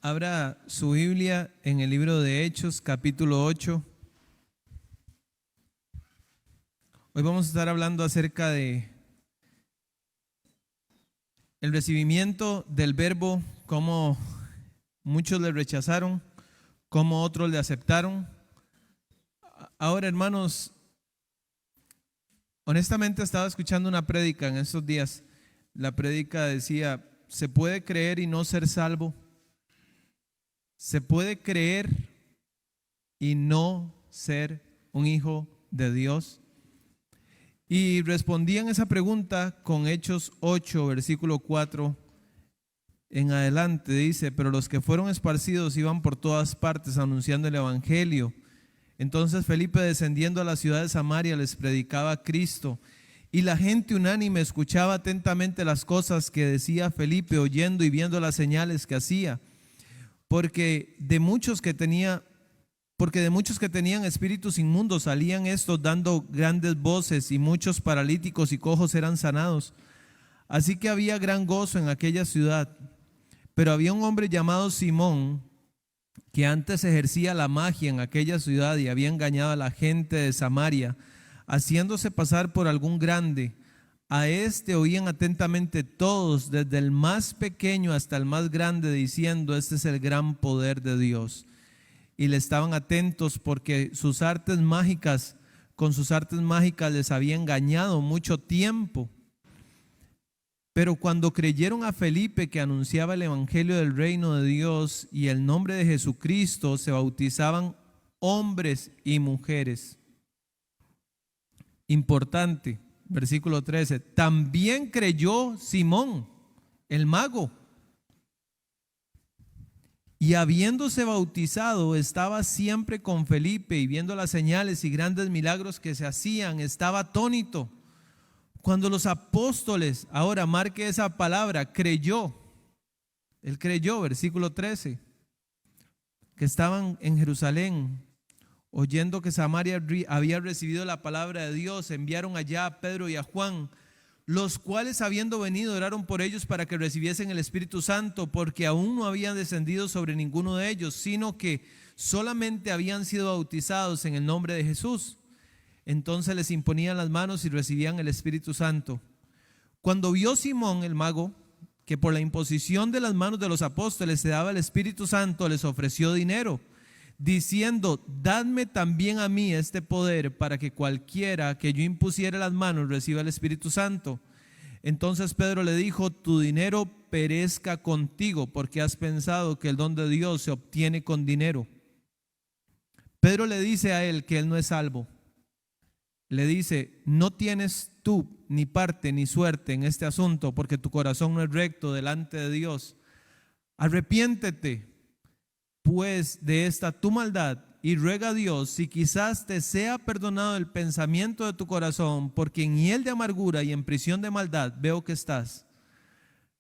Abra su Biblia en el libro de Hechos, capítulo 8. Hoy vamos a estar hablando acerca de el recibimiento del verbo, cómo muchos le rechazaron, cómo otros le aceptaron. Ahora, hermanos, honestamente estaba escuchando una prédica en estos días. La prédica decía: ¿se puede creer y no ser salvo? ¿Se puede creer y no ser un hijo de Dios? Y respondían esa pregunta con Hechos 8, versículo 4 en adelante. Dice: pero los que fueron esparcidos iban por todas partes anunciando el evangelio. Entonces Felipe, descendiendo a la ciudad de Samaria, les predicaba a Cristo. Y la gente unánime escuchaba atentamente las cosas que decía Felipe, oyendo y viendo las señales que hacía. Porque de muchos que tenían espíritus inmundos salían estos dando grandes voces, y muchos paralíticos y cojos eran sanados. Así que había gran gozo en aquella ciudad. Pero había un hombre llamado Simón, que antes ejercía la magia en aquella ciudad y había engañado a la gente de Samaria, haciéndose pasar por algún grande. A este oían atentamente todos, desde el más pequeño hasta el más grande, diciendo: este es el gran poder de Dios. Y le estaban atentos porque con sus artes mágicas les había engañado mucho tiempo. Pero cuando creyeron a Felipe, que anunciaba el evangelio del reino de Dios y el nombre de Jesucristo, se bautizaban hombres y mujeres. Importante, versículo 13. También creyó Simón, el mago, y habiéndose bautizado estaba siempre con Felipe, y viendo las señales y grandes milagros que se hacían, estaba atónito. Cuando los apóstoles, ahora marque esa palabra, él creyó, versículo 13, que estaban en Jerusalén, oyendo que Samaria había recibido la palabra de Dios, enviaron allá a Pedro y a Juan, los cuales, habiendo venido, oraron por ellos para que recibiesen el Espíritu Santo, porque aún no habían descendido sobre ninguno de ellos, sino que solamente habían sido bautizados en el nombre de Jesús. Entonces les imponían las manos y recibían el Espíritu Santo. Cuando vio Simón el mago que por la imposición de las manos de los apóstoles se daba el Espíritu Santo, les ofreció dinero, diciendo: dadme también a mí este poder, para que cualquiera que yo impusiere las manos reciba el Espíritu Santo. Entonces Pedro le dijo: tu dinero perezca contigo, porque has pensado que el don de Dios se obtiene con dinero. Pedro le dice a él que él no es salvo. Le dice: no tienes tú ni parte ni suerte en este asunto, porque tu corazón no es recto delante de Dios. Arrepiéntete pues de esta tu maldad y ruega a Dios si quizás te sea perdonado el pensamiento de tu corazón, porque en hiel de amargura y en prisión de maldad veo que estás.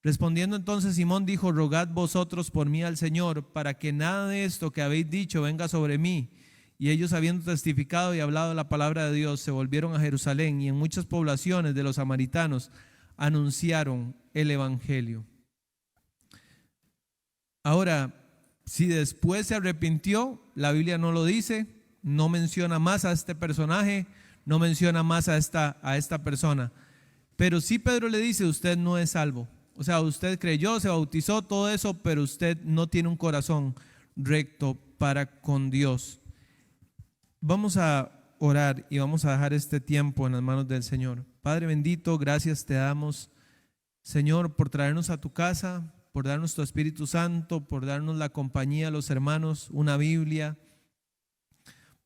Respondiendo entonces Simón dijo: rogad vosotros por mí al Señor, para que nada de esto que habéis dicho venga sobre mí. Y ellos, habiendo testificado y hablado la palabra de Dios, se volvieron a Jerusalén, y en muchas poblaciones de los samaritanos anunciaron el evangelio. Ahora, si después se arrepintió, la Biblia no lo dice, no menciona más a este personaje, no menciona más a esta persona. Pero sí Pedro le dice: usted no es salvo. O sea, usted creyó, se bautizó, todo eso, pero usted no tiene un corazón recto para con Dios. Vamos a orar y vamos a dejar este tiempo en las manos del Señor. Padre bendito, gracias te damos, Señor, por traernos a tu casa, por darnos tu Espíritu Santo, por darnos la compañía a los hermanos, una Biblia,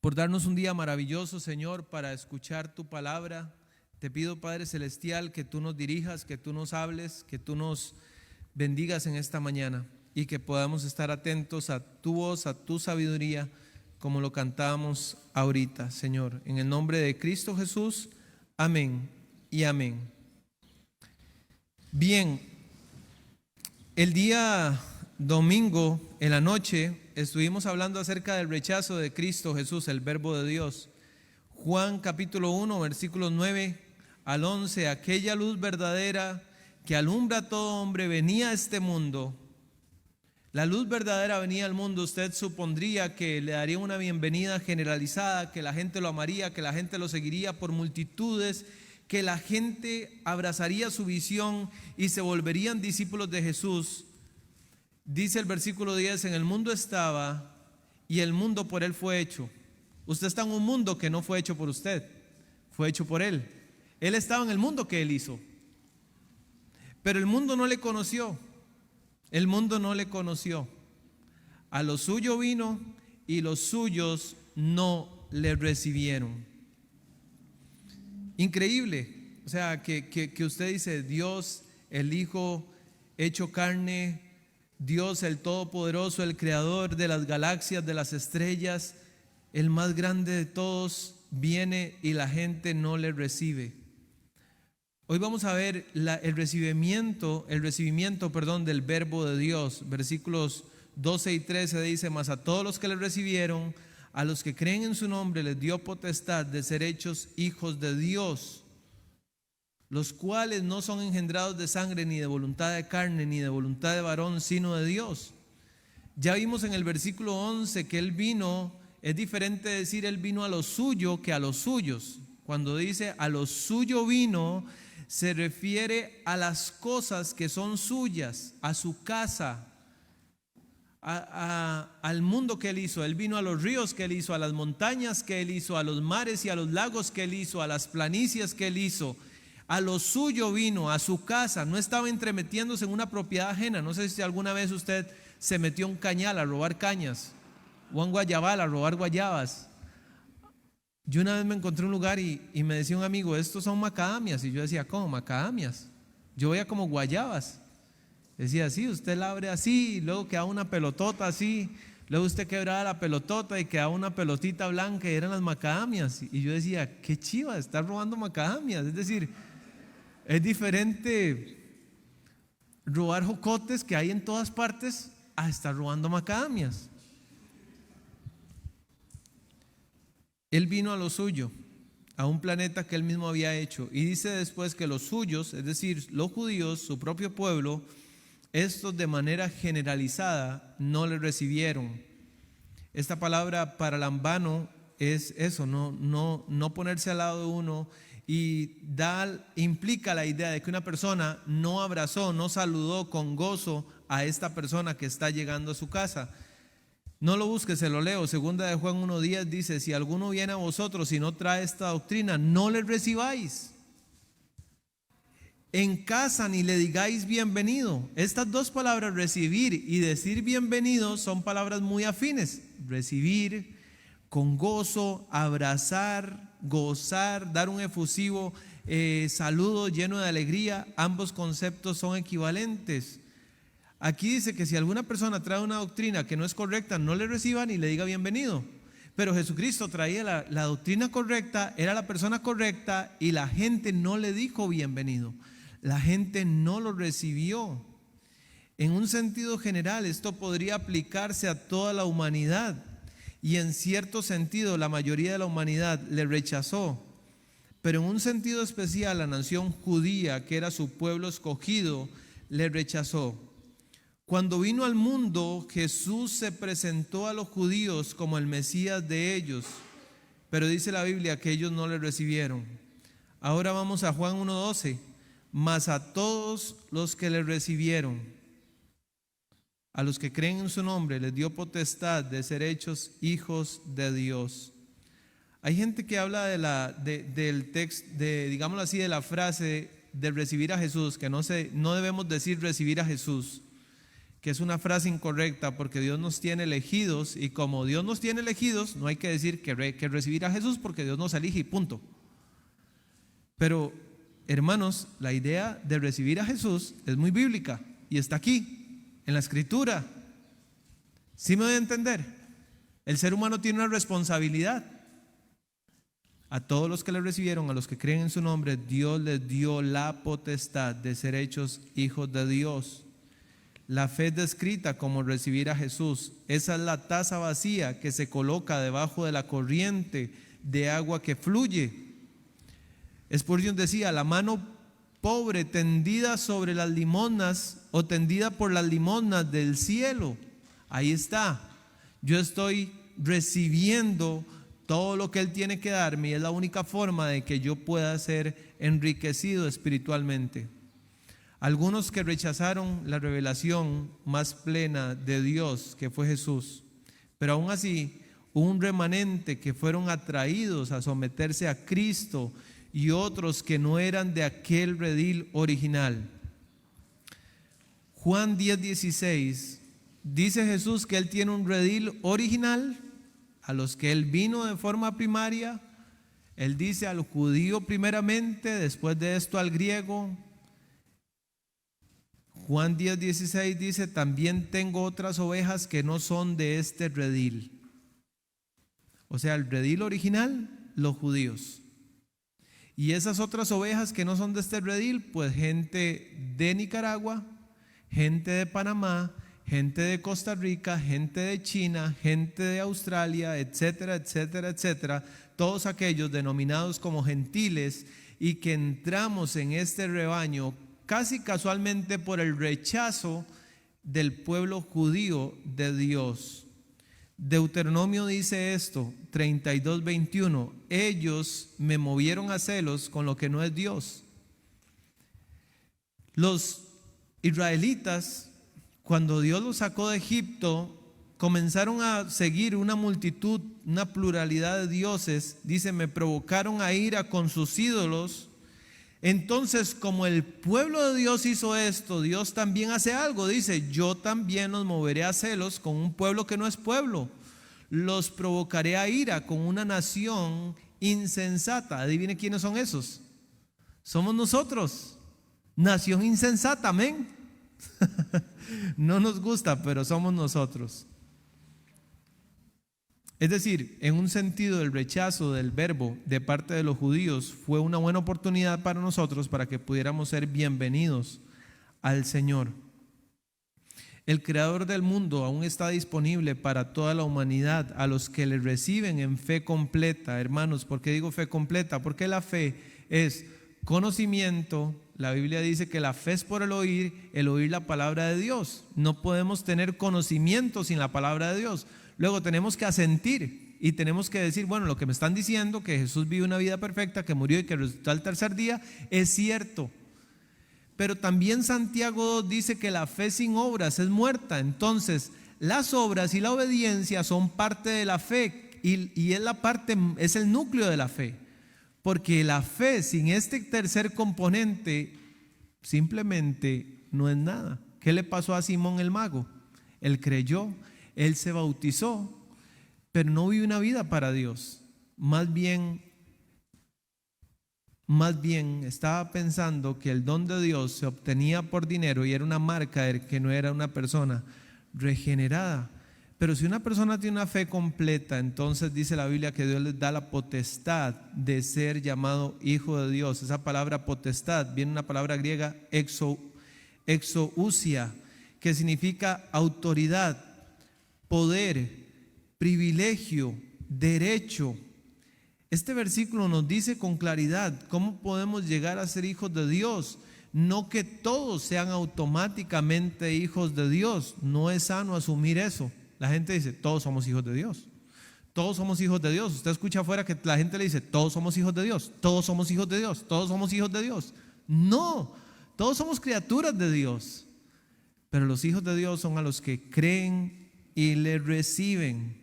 por darnos un día maravilloso, Señor, para escuchar tu palabra. Te pido, Padre Celestial, que tú nos dirijas, que tú nos hables, que tú nos bendigas en esta mañana y que podamos estar atentos a tu voz, a tu sabiduría, como lo cantábamos ahorita, Señor. En el nombre de Cristo Jesús, amén y amén. Bien, el día domingo en la noche estuvimos hablando acerca del rechazo de Cristo Jesús, el verbo de Dios. Juan capítulo 1, versículos 9 al 11, aquella luz verdadera que alumbra a todo hombre venía a este mundo. La luz verdadera venía al mundo. Usted supondría que le daría una bienvenida generalizada, que la gente lo amaría, que la gente lo seguiría por multitudes, que la gente abrazaría su visión y se volverían discípulos de Jesús. Dice el versículo 10: en el mundo estaba y el mundo por él fue hecho. Usted está en un mundo que no fue hecho por usted, fue hecho por él. Él estaba en el mundo que él hizo, pero el mundo no le conoció. El mundo no le conoció. A lo suyo vino y los suyos no le recibieron. Increíble. O sea, que usted dice: Dios, el Hijo hecho carne, Dios el Todopoderoso, el Creador de las galaxias, de las estrellas, el más grande de todos, viene y la gente no le recibe. Hoy vamos a ver el recibimiento del verbo de Dios. Versículos 12 y 13 dice: mas a todos los que le recibieron, a los que creen en su nombre, les dio potestad de ser hechos hijos de Dios, los cuales no son engendrados de sangre, ni de voluntad de carne, ni de voluntad de varón, sino de Dios. Ya vimos en el versículo 11 que Él vino. Es diferente decir Él vino a lo suyo que a los suyos. Cuando dice a lo suyo vino, se refiere a las cosas que son suyas, a su casa, al mundo que Él hizo. Él vino a los ríos que Él hizo, a las montañas que Él hizo, a los mares y a los lagos que Él hizo, a las planicies que Él hizo. A lo suyo vino, a su casa. No estaba entremetiéndose en una propiedad ajena. No sé si alguna vez usted se metió en un cañal a robar cañas, o en guayabal a robar guayabas. Yo una vez me encontré un lugar y me decía un amigo: estos son macadamias. Y yo decía: ¿cómo macadamias? Yo veía como guayabas. Decía: sí, usted la abre así y luego quedaba una pelotota así, luego usted quebraba la pelotota y quedaba una pelotita blanca y eran las macadamias. Y yo decía: qué chiva, está robando macadamias. Es decir, es diferente robar jocotes que hay en todas partes a estar robando macadamias. Él vino a lo suyo, a un planeta que Él mismo había hecho, y dice después que los suyos, es decir, los judíos, su propio pueblo, estos de manera generalizada no le recibieron. Esta palabra paralambano es eso, no ponerse al lado de uno, y implica la idea de que una persona no abrazó, no saludó con gozo a esta persona que está llegando a su casa. No lo busque, se lo leo. Segunda de Juan 1:10 dice: si alguno viene a vosotros y no trae esta doctrina, no le recibáis en casa ni le digáis bienvenido. Estas dos palabras, recibir y decir bienvenido, son palabras muy afines. Recibir con gozo, abrazar, gozar, dar un efusivo saludo lleno de alegría. Ambos conceptos son equivalentes. Aquí dice que si alguna persona trae una doctrina que no es correcta, no le reciba ni le diga bienvenido. Pero Jesucristo traía la doctrina correcta, era la persona correcta, y la gente no le dijo bienvenido. La gente no lo recibió. En un sentido general, esto podría aplicarse a toda la humanidad, y en cierto sentido la mayoría de la humanidad le rechazó. Pero en un sentido especial, la nación judía, que era su pueblo escogido, le rechazó. Cuando vino al mundo, Jesús se presentó a los judíos como el Mesías de ellos, pero dice la Biblia que ellos no le recibieron. Ahora vamos a Juan 1:12. Mas a todos los que le recibieron, a los que creen en su nombre, les dio potestad de ser hechos hijos de Dios. Hay gente que habla del texto, digámoslo así, de la frase de recibir a Jesús, que no debemos decir recibir a Jesús, que es una frase incorrecta, porque Dios nos tiene elegidos, y como Dios nos tiene elegidos, no hay que decir que recibir a Jesús, porque Dios nos elige y punto. Pero, hermanos, la idea de recibir a Jesús es muy bíblica y está aquí, en la Escritura. ¿Sí me doy a entender? El ser humano tiene una responsabilidad. A todos los que le recibieron, a los que creen en su nombre, Dios les dio la potestad de ser hechos hijos de Dios. La fe es descrita como recibir a Jesús. Esa es la taza vacía que se coloca debajo de la corriente de agua que fluye. Spurgeon decía: la mano pobre tendida sobre las limosnas o tendida por las limosnas del cielo. Ahí está. Yo estoy recibiendo todo lo que Él tiene que darme y es la única forma de que yo pueda ser enriquecido espiritualmente. Algunos que rechazaron la revelación más plena de Dios, que fue Jesús, pero aún así hubo un remanente que fueron atraídos a someterse a Cristo y otros que no eran de aquel redil original. Juan 10:16 dice Jesús que Él tiene un redil original a los que Él vino de forma primaria. Él dice al judío primeramente, después de esto al griego. Juan 10:16 dice: también tengo otras ovejas que no son de este redil. O sea, el redil original, los judíos. Y esas otras ovejas que no son de este redil, pues gente de Nicaragua, gente de Panamá, gente de Costa Rica, gente de China, gente de Australia, etcétera, etcétera, etcétera. Todos aquellos denominados como gentiles y que entramos en este rebaño casi casualmente por el rechazo del pueblo judío de Dios. Deuteronomio dice esto, 32:21, ellos me movieron a celos con lo que no es Dios. Los israelitas, cuando Dios los sacó de Egipto, comenzaron a seguir una multitud, una pluralidad de dioses. Dice, me provocaron a ira con sus ídolos. Entonces, como el pueblo de Dios hizo esto, Dios también hace algo. Dice, yo también los moveré a celos con un pueblo que no es pueblo. Los provocaré a ira con una nación insensata. Adivine quiénes son esos. Somos nosotros. Nación insensata, amén. No nos gusta, pero somos nosotros. Es decir, en un sentido, el rechazo del verbo de parte de los judíos fue una buena oportunidad para nosotros para que pudiéramos ser bienvenidos al Señor. El creador del mundo aún está disponible para toda la humanidad, a los que le reciben en fe completa. Hermanos, ¿por qué digo fe completa? Porque la fe es conocimiento. La Biblia dice que la fe es por el oír la palabra de Dios. No podemos tener conocimiento sin la palabra de Dios. Luego tenemos que asentir y tenemos que decir, bueno, lo que me están diciendo, que Jesús vivió una vida perfecta, que murió y que resucitó al tercer día, es cierto. Pero también Santiago 2 dice que la fe sin obras es muerta. Entonces, las obras y la obediencia son parte de la fe y es el núcleo de la fe. Porque la fe sin este tercer componente simplemente no es nada. ¿Qué le pasó a Simón el mago? Él creyó, él se bautizó, pero no vivió una vida para Dios. Más bien estaba pensando que el don de Dios se obtenía por dinero y era una marca de que no era una persona regenerada. Pero si una persona tiene una fe completa, entonces dice la Biblia que Dios les da la potestad de ser llamado hijo de Dios. Esa palabra potestad viene de una palabra griega exousia, que significa autoridad, poder, privilegio, derecho. Este versículo nos dice con claridad cómo podemos llegar a ser hijos de Dios. No que todos sean automáticamente hijos de Dios. No es sano asumir eso. La gente dice, todos somos hijos de Dios. Todos somos hijos de Dios. Usted escucha afuera que la gente le dice, todos somos hijos de Dios. Todos somos hijos de Dios. Todos somos hijos de Dios. No, todos somos criaturas de Dios. Pero los hijos de Dios son a los que creen y le reciben.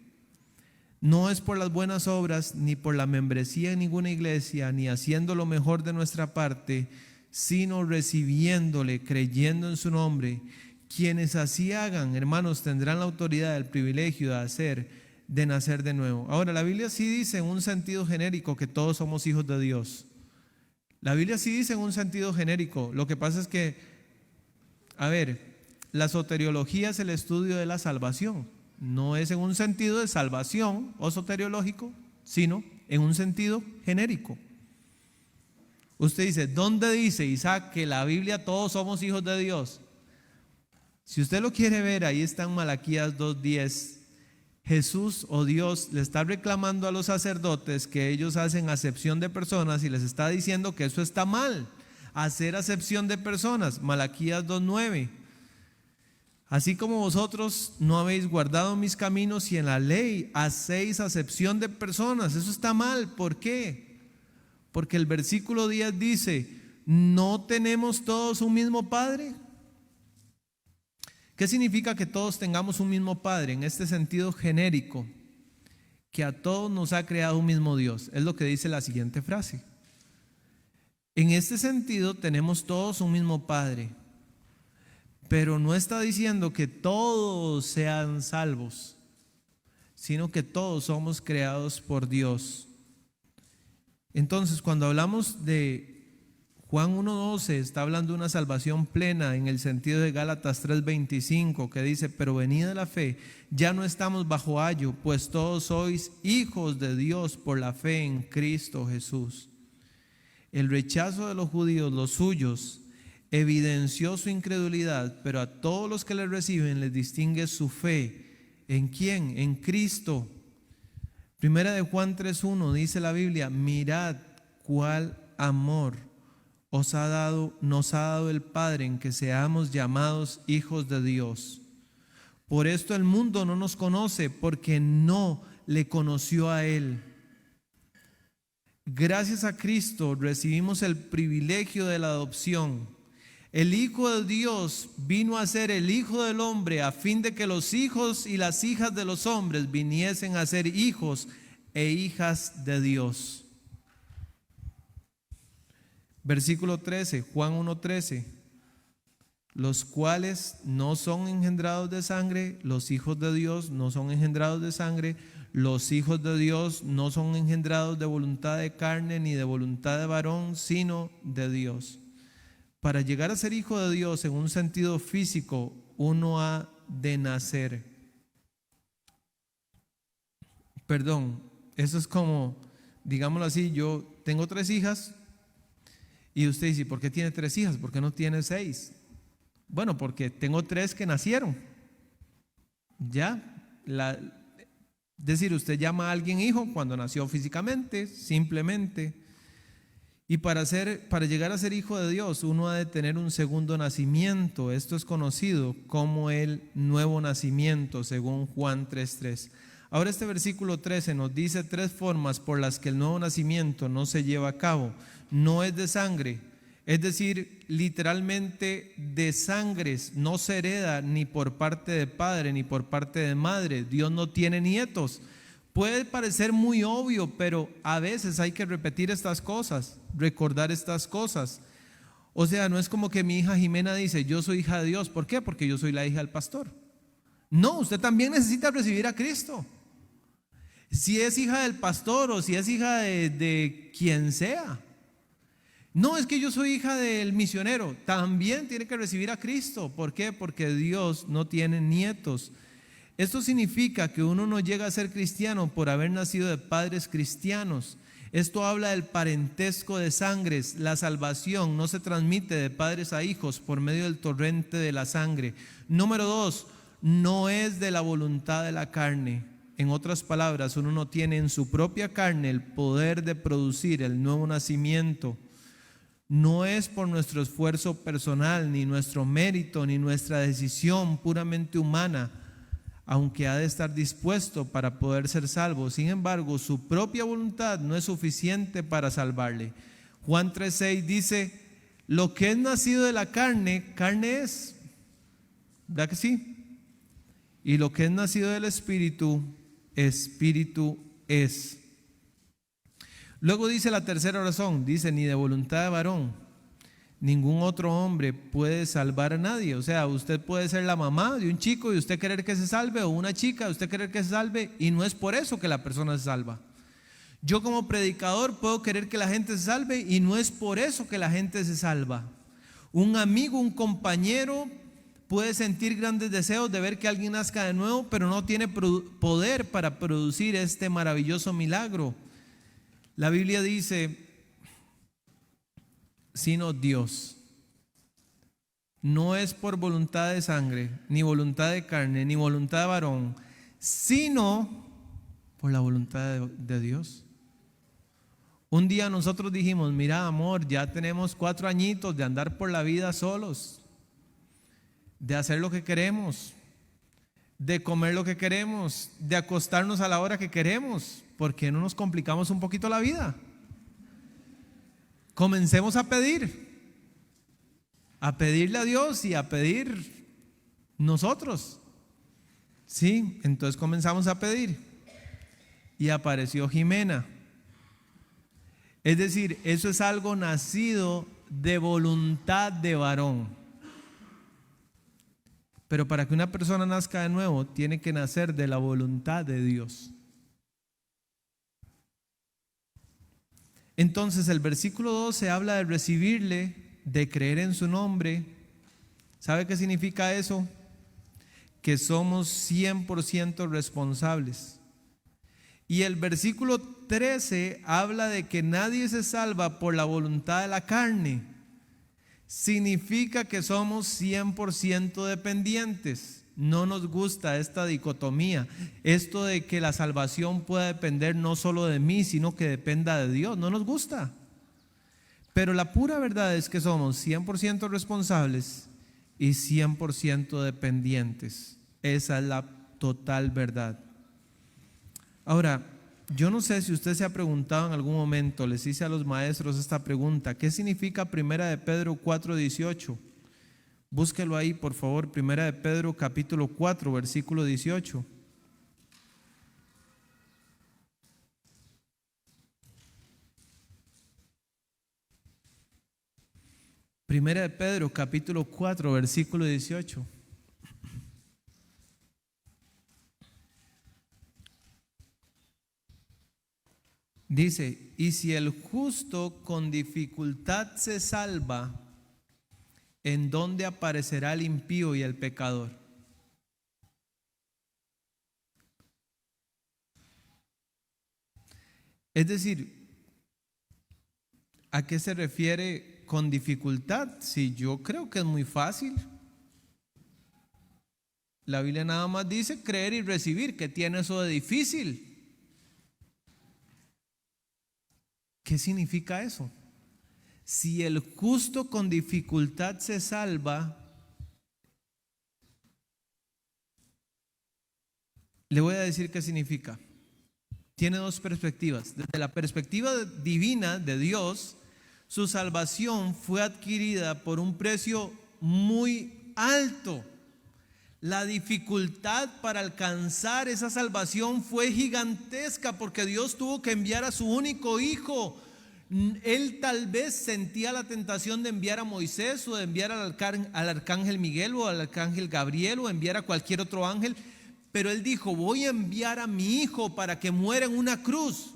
No es por las buenas obras, ni por la membresía en ninguna iglesia, ni haciendo lo mejor de nuestra parte, sino recibiéndole, creyendo en su nombre. Quienes así hagan, hermanos, tendrán la autoridad, el privilegio de nacer de nuevo. Ahora, la Biblia sí dice en un sentido genérico que todos somos hijos de Dios. La Biblia sí dice en un sentido genérico. Lo que pasa es que, la soteriología es el estudio de la salvación. No es en un sentido de salvación o soteriológico, sino en un sentido genérico. Usted dice, ¿dónde dice Isaac que la Biblia todos somos hijos de Dios? Si usted lo quiere ver, ahí está en Malaquías 2:10. Jesús o Dios le está reclamando a los sacerdotes que ellos hacen acepción de personas y les está diciendo que eso está mal, hacer acepción de personas. Malaquías 2:9. Así como vosotros no habéis guardado mis caminos y en la ley hacéis acepción de personas. Eso está mal. ¿Por qué? Porque el versículo 10 dice, ¿no tenemos todos un mismo Padre? ¿Qué significa que todos tengamos un mismo Padre? En este sentido genérico, que a todos nos ha creado un mismo Dios. Es lo que dice la siguiente frase. En este sentido tenemos todos un mismo Padre. Pero no está diciendo que todos sean salvos, sino que todos somos creados por Dios. Entonces, cuando hablamos de Juan 1:12, está hablando de una salvación plena en el sentido de Gálatas 3:25, que dice, pero venida la fe, ya no estamos bajo ayo, pues todos sois hijos de Dios por la fe en Cristo Jesús. El rechazo de los judíos, los suyos, evidenció su incredulidad, pero a todos los que le reciben les distingue su fe. ¿En quién? En Cristo. Primera de Juan 3:1 dice la Biblia, mirad cuál amor nos ha dado el Padre en que seamos llamados hijos de Dios. Por esto el mundo no nos conoce, porque no le conoció a Él. Gracias a Cristo recibimos el privilegio de la adopción. El Hijo de Dios vino a ser el Hijo del hombre a fin de que los hijos y las hijas de los hombres viniesen a ser hijos e hijas de Dios. Versículo 13, Juan 1:13. Los cuales no son engendrados de sangre, los hijos de Dios no son engendrados de sangre, los hijos de Dios no son engendrados de voluntad de carne ni de voluntad de varón, sino de Dios. Para llegar a ser hijo de Dios en un sentido físico, uno ha de nacer. Perdón, eso es como, digámoslo así, yo tengo 3 hijas y usted dice, ¿por qué tiene 3 hijas? ¿Por qué no tiene 6? Bueno, porque tengo 3 que nacieron. Ya, es decir, usted llama a alguien hijo cuando nació físicamente, simplemente. Y para llegar a ser hijo de Dios, uno ha de tener un segundo nacimiento. Esto es conocido como el nuevo nacimiento, según Juan 3:3. Ahora este versículo 13 nos dice 3 formas por las que el nuevo nacimiento no se lleva a cabo. No es de sangre, es decir, literalmente de sangres, no se hereda ni por parte de padre ni por parte de madre. Dios no tiene nietos. Puede parecer muy obvio, pero a veces hay que repetir estas cosas, recordar estas cosas. O sea, no es como que mi hija Jimena dice, yo soy hija de Dios. ¿Por qué? Porque yo soy la hija del pastor. No, usted también necesita recibir a Cristo. Si es hija del pastor o si es hija de quien sea. No, es que yo soy hija del misionero. También tiene que recibir a Cristo. ¿Por qué? Porque Dios no tiene nietos. Esto significa que uno no llega a ser cristiano por haber nacido de padres cristianos. Esto habla del parentesco de sangres. La salvación no se transmite de padres a hijos por medio del torrente de la sangre. Número 2, no es de la voluntad de la carne. En otras palabras, uno no tiene en su propia carne el poder de producir el nuevo nacimiento. No es por nuestro esfuerzo personal, ni nuestro mérito, ni nuestra decisión puramente humana, aunque ha de estar dispuesto para poder ser salvo. Sin embargo, su propia voluntad no es suficiente para salvarle. Juan 3:6 dice, lo que es nacido de la carne, carne es. ¿Verdad que sí? Y lo que es nacido del Espíritu, Espíritu es. Luego dice la tercera razón, dice, ni de voluntad de varón, ningún otro hombre puede salvar a nadie. O sea, usted puede ser la mamá de un chico y usted querer que se salve, o una chica, usted querer que se salve, y no es por eso que la persona se salva. Yo como predicador puedo querer que la gente se salve y no es por eso que la gente se salva. Un amigo, un compañero puede sentir grandes deseos de ver que alguien nazca de nuevo, pero no tiene poder para producir este maravilloso milagro. La Biblia dice, sino Dios. No es por voluntad de sangre, ni voluntad de carne, ni voluntad de varón, sino por la voluntad de Dios. Un día nosotros dijimos, mira amor, ya tenemos 4 añitos de andar por la vida solos. de hacer lo que queremos, de comer lo que queremos, de acostarnos a la hora que queremos. ¿Por qué no nos complicamos un poquito la vida? Comencemos a pedirle a Dios y a pedir nosotros. Sí, entonces comenzamos a pedir y apareció Jimena. Es decir, eso es algo nacido de voluntad de varón. Pero para que una persona nazca de nuevo, tiene que nacer de la voluntad de Dios. Entonces el versículo 12 habla de recibirle, de creer en su nombre. ¿Sabe qué significa eso? Que somos 100% responsables. Y el versículo 13 habla de que nadie se salva por la voluntad de la carne. Significa que somos 100% dependientes. No nos gusta esta dicotomía, esto de que la salvación pueda depender no solo de mí, sino que dependa de Dios. No nos gusta. Pero la pura verdad es que somos 100% responsables y 100% dependientes. Esa es la total verdad. Ahora, yo no sé si usted se ha preguntado en algún momento, les hice a los maestros esta pregunta: ¿qué significa 1 de Pedro 4:18? Búsquelo ahí, por favor, 1 de Pedro capítulo 4, versículo 18. Primera de Pedro capítulo 4, versículo 18. Dice: y si el justo con dificultad se salva, ¿en dónde aparecerá el impío y el pecador? Es decir, ¿a qué se refiere con dificultad? Si yo creo que es muy fácil. La Biblia nada más dice creer y recibir. ¿Qué tiene eso de difícil? ¿Qué significa eso? Si el justo con dificultad se salva, le voy a decir qué significa. Tiene dos perspectivas. Desde la perspectiva divina de Dios, su salvación fue adquirida por un precio muy alto. La dificultad para alcanzar esa salvación fue gigantesca, porque Dios tuvo que enviar a su único hijo. Él tal vez sentía la tentación de enviar a Moisés, o de enviar al arcángel Miguel, o al arcángel Gabriel, o enviar a cualquier otro ángel, pero él dijo: voy a enviar a mi hijo para que muera en una cruz.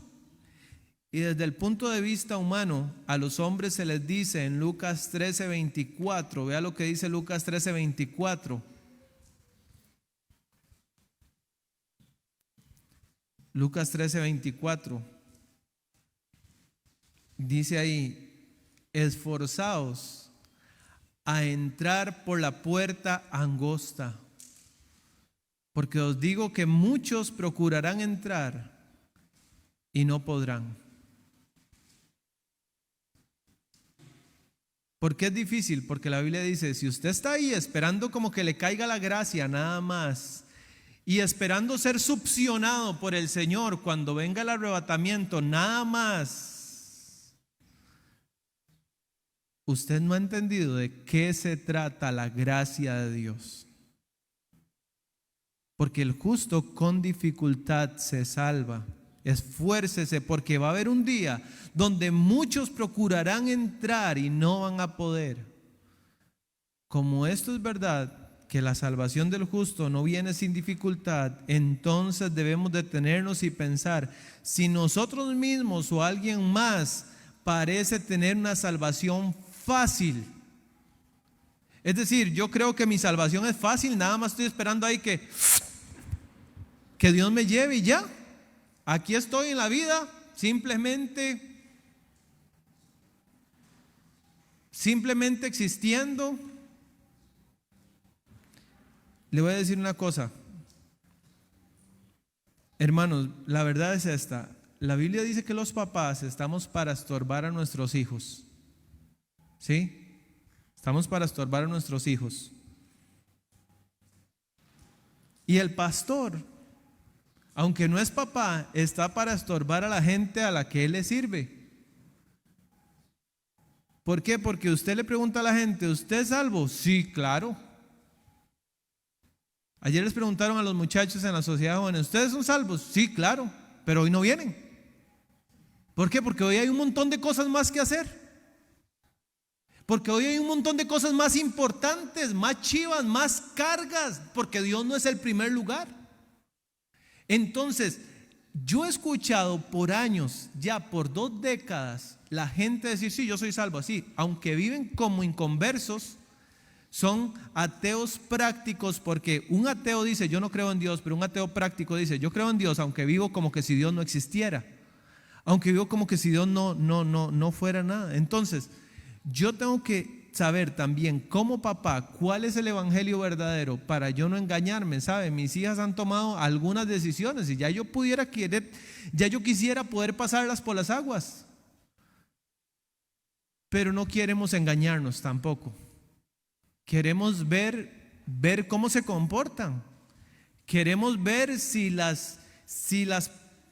Y desde el punto de vista humano, a los hombres se les dice en Lucas 13:24, vea lo que dice Lucas 13:24. Lucas 13:24 dice ahí: esforzaos a entrar por la puerta angosta, porque os digo que muchos procurarán entrar y no podrán. ¿Por qué es difícil? Porque la Biblia dice: si usted está ahí esperando como que le caiga la gracia nada más, y esperando ser succionado por el Señor cuando venga el arrebatamiento nada más, usted no ha entendido de qué se trata la gracia de Dios. Porque el justo con dificultad se salva. Esfuércese, porque va a haber un día donde muchos procurarán entrar y no van a poder. Como esto es verdad, que la salvación del justo no viene sin dificultad, entonces debemos detenernos y pensar: si nosotros mismos o alguien más parece tener una salvación fácil, es decir, yo creo que mi salvación es fácil, nada más estoy esperando ahí que Dios me lleve y ya, aquí estoy en la vida, simplemente existiendo. Le voy a decir una cosa, hermanos, la verdad es esta: la Biblia dice que los papás estamos para estorbar a nuestros hijos. ¿Sí? Estamos para estorbar a nuestros hijos. Y el pastor, aunque no es papá, está para estorbar a la gente a la que él le sirve. ¿Por qué? Porque usted le pregunta a la gente, ¿usted es salvo? Sí, claro. Ayer les preguntaron a los muchachos en la sociedad joven, ¿ustedes son salvos? Sí, claro, pero hoy no vienen. ¿Por qué? Porque hoy hay un montón de cosas más que hacer. Porque hoy hay un montón de cosas más importantes, más chivas, más cargas, porque Dios no es el primer lugar. Entonces, yo he escuchado por años, ya por 2 décadas, la gente decir, sí, yo soy salvo, así, aunque viven como inconversos, son ateos prácticos, porque un ateo dice, yo no creo en Dios, pero un ateo práctico dice, yo creo en Dios, aunque vivo como que si Dios no existiera, aunque vivo como que si Dios no fuera nada. Entonces, yo tengo que saber también como papá cuál es el evangelio verdadero para yo no engañarme, ¿sabe? Mis hijas han tomado algunas decisiones y ya yo quisiera poder pasarlas por las aguas, pero no queremos engañarnos tampoco. Queremos ver cómo se comportan. Queremos ver si las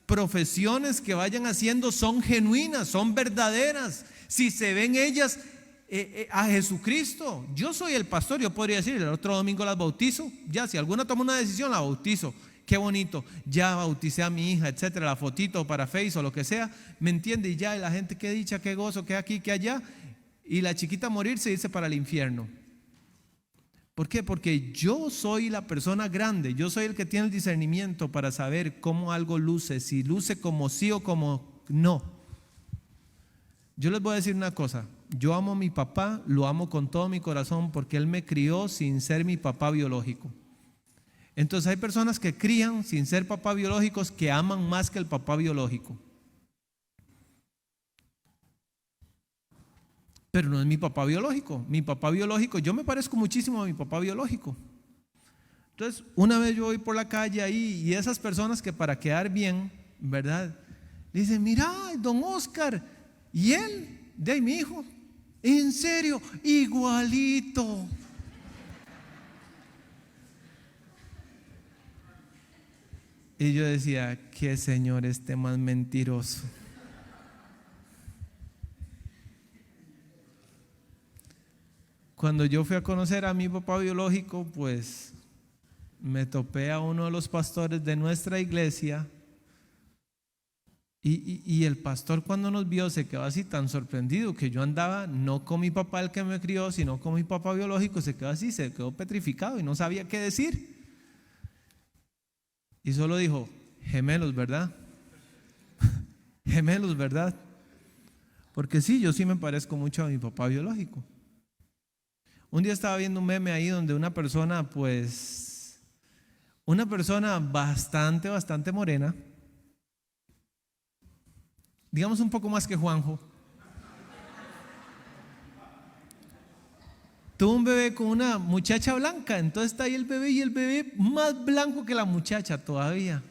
profesiones que vayan haciendo son genuinas, son verdaderas, si se ven ellas a Jesucristo. Yo soy el pastor, yo podría decir, el otro domingo las bautizo. Ya, si alguna toma una decisión, la bautizo. Qué bonito, ya bauticé a mi hija, etcétera, la fotito para Face o lo que sea, ¿me entiende? Y ya, y la gente, qué dicha, qué gozo, qué aquí, qué allá, y la chiquita morirse y irse para el infierno. ¿Por qué? Porque yo soy la persona grande, yo soy el que tiene el discernimiento para saber cómo algo luce, si luce como sí o como no. Yo les voy a decir una cosa, yo amo a mi papá, lo amo con todo mi corazón porque él me crió sin ser mi papá biológico. Entonces hay personas que crían sin ser papá biológicos que aman más que el papá biológico. Pero no es mi papá biológico. Mi papá biológico, yo me parezco muchísimo a mi papá biológico. Entonces, una vez yo voy por la calle ahí y esas personas que para quedar bien, ¿verdad? Dicen, mira, don Oscar, y él, de ahí mi hijo, en serio, igualito. Y yo decía, qué señor este más mentiroso. Cuando yo fui a conocer a mi papá biológico, pues me topé a uno de los pastores de nuestra iglesia y el pastor cuando nos vio se quedó así tan sorprendido que yo andaba no con mi papá el que me crió, sino con mi papá biológico. Se quedó así, se quedó petrificado y no sabía qué decir. Y solo dijo, gemelos, ¿verdad? Gemelos, ¿verdad? Porque sí, yo sí me parezco mucho a mi papá biológico. Un día estaba viendo un meme ahí donde una persona bastante morena, digamos un poco más que Juanjo, tuvo un bebé con una muchacha blanca. Entonces está ahí el bebé y el bebé más blanco que la muchacha todavía.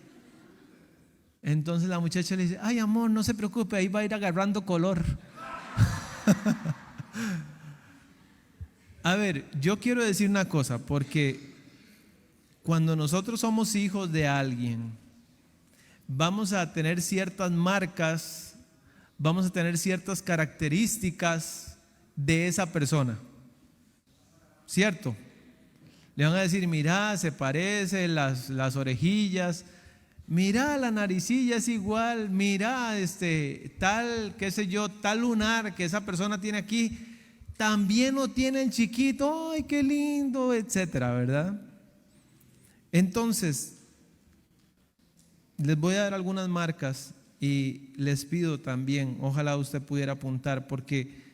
Entonces la muchacha le dice, ay amor, no se preocupe, ahí va a ir agarrando color. A ver, yo quiero decir una cosa, porque cuando nosotros somos hijos de alguien, vamos a tener ciertas marcas, vamos a tener ciertas características de esa persona, ¿cierto? Le van a decir, mira, se parece, las orejillas, mira, la naricilla es igual, mira, tal, qué sé yo, tal lunar que esa persona tiene aquí, también lo tiene el chiquito, ay, qué lindo, etcétera, ¿verdad? Entonces, les voy a dar algunas marcas y les pido también, ojalá usted pudiera apuntar, porque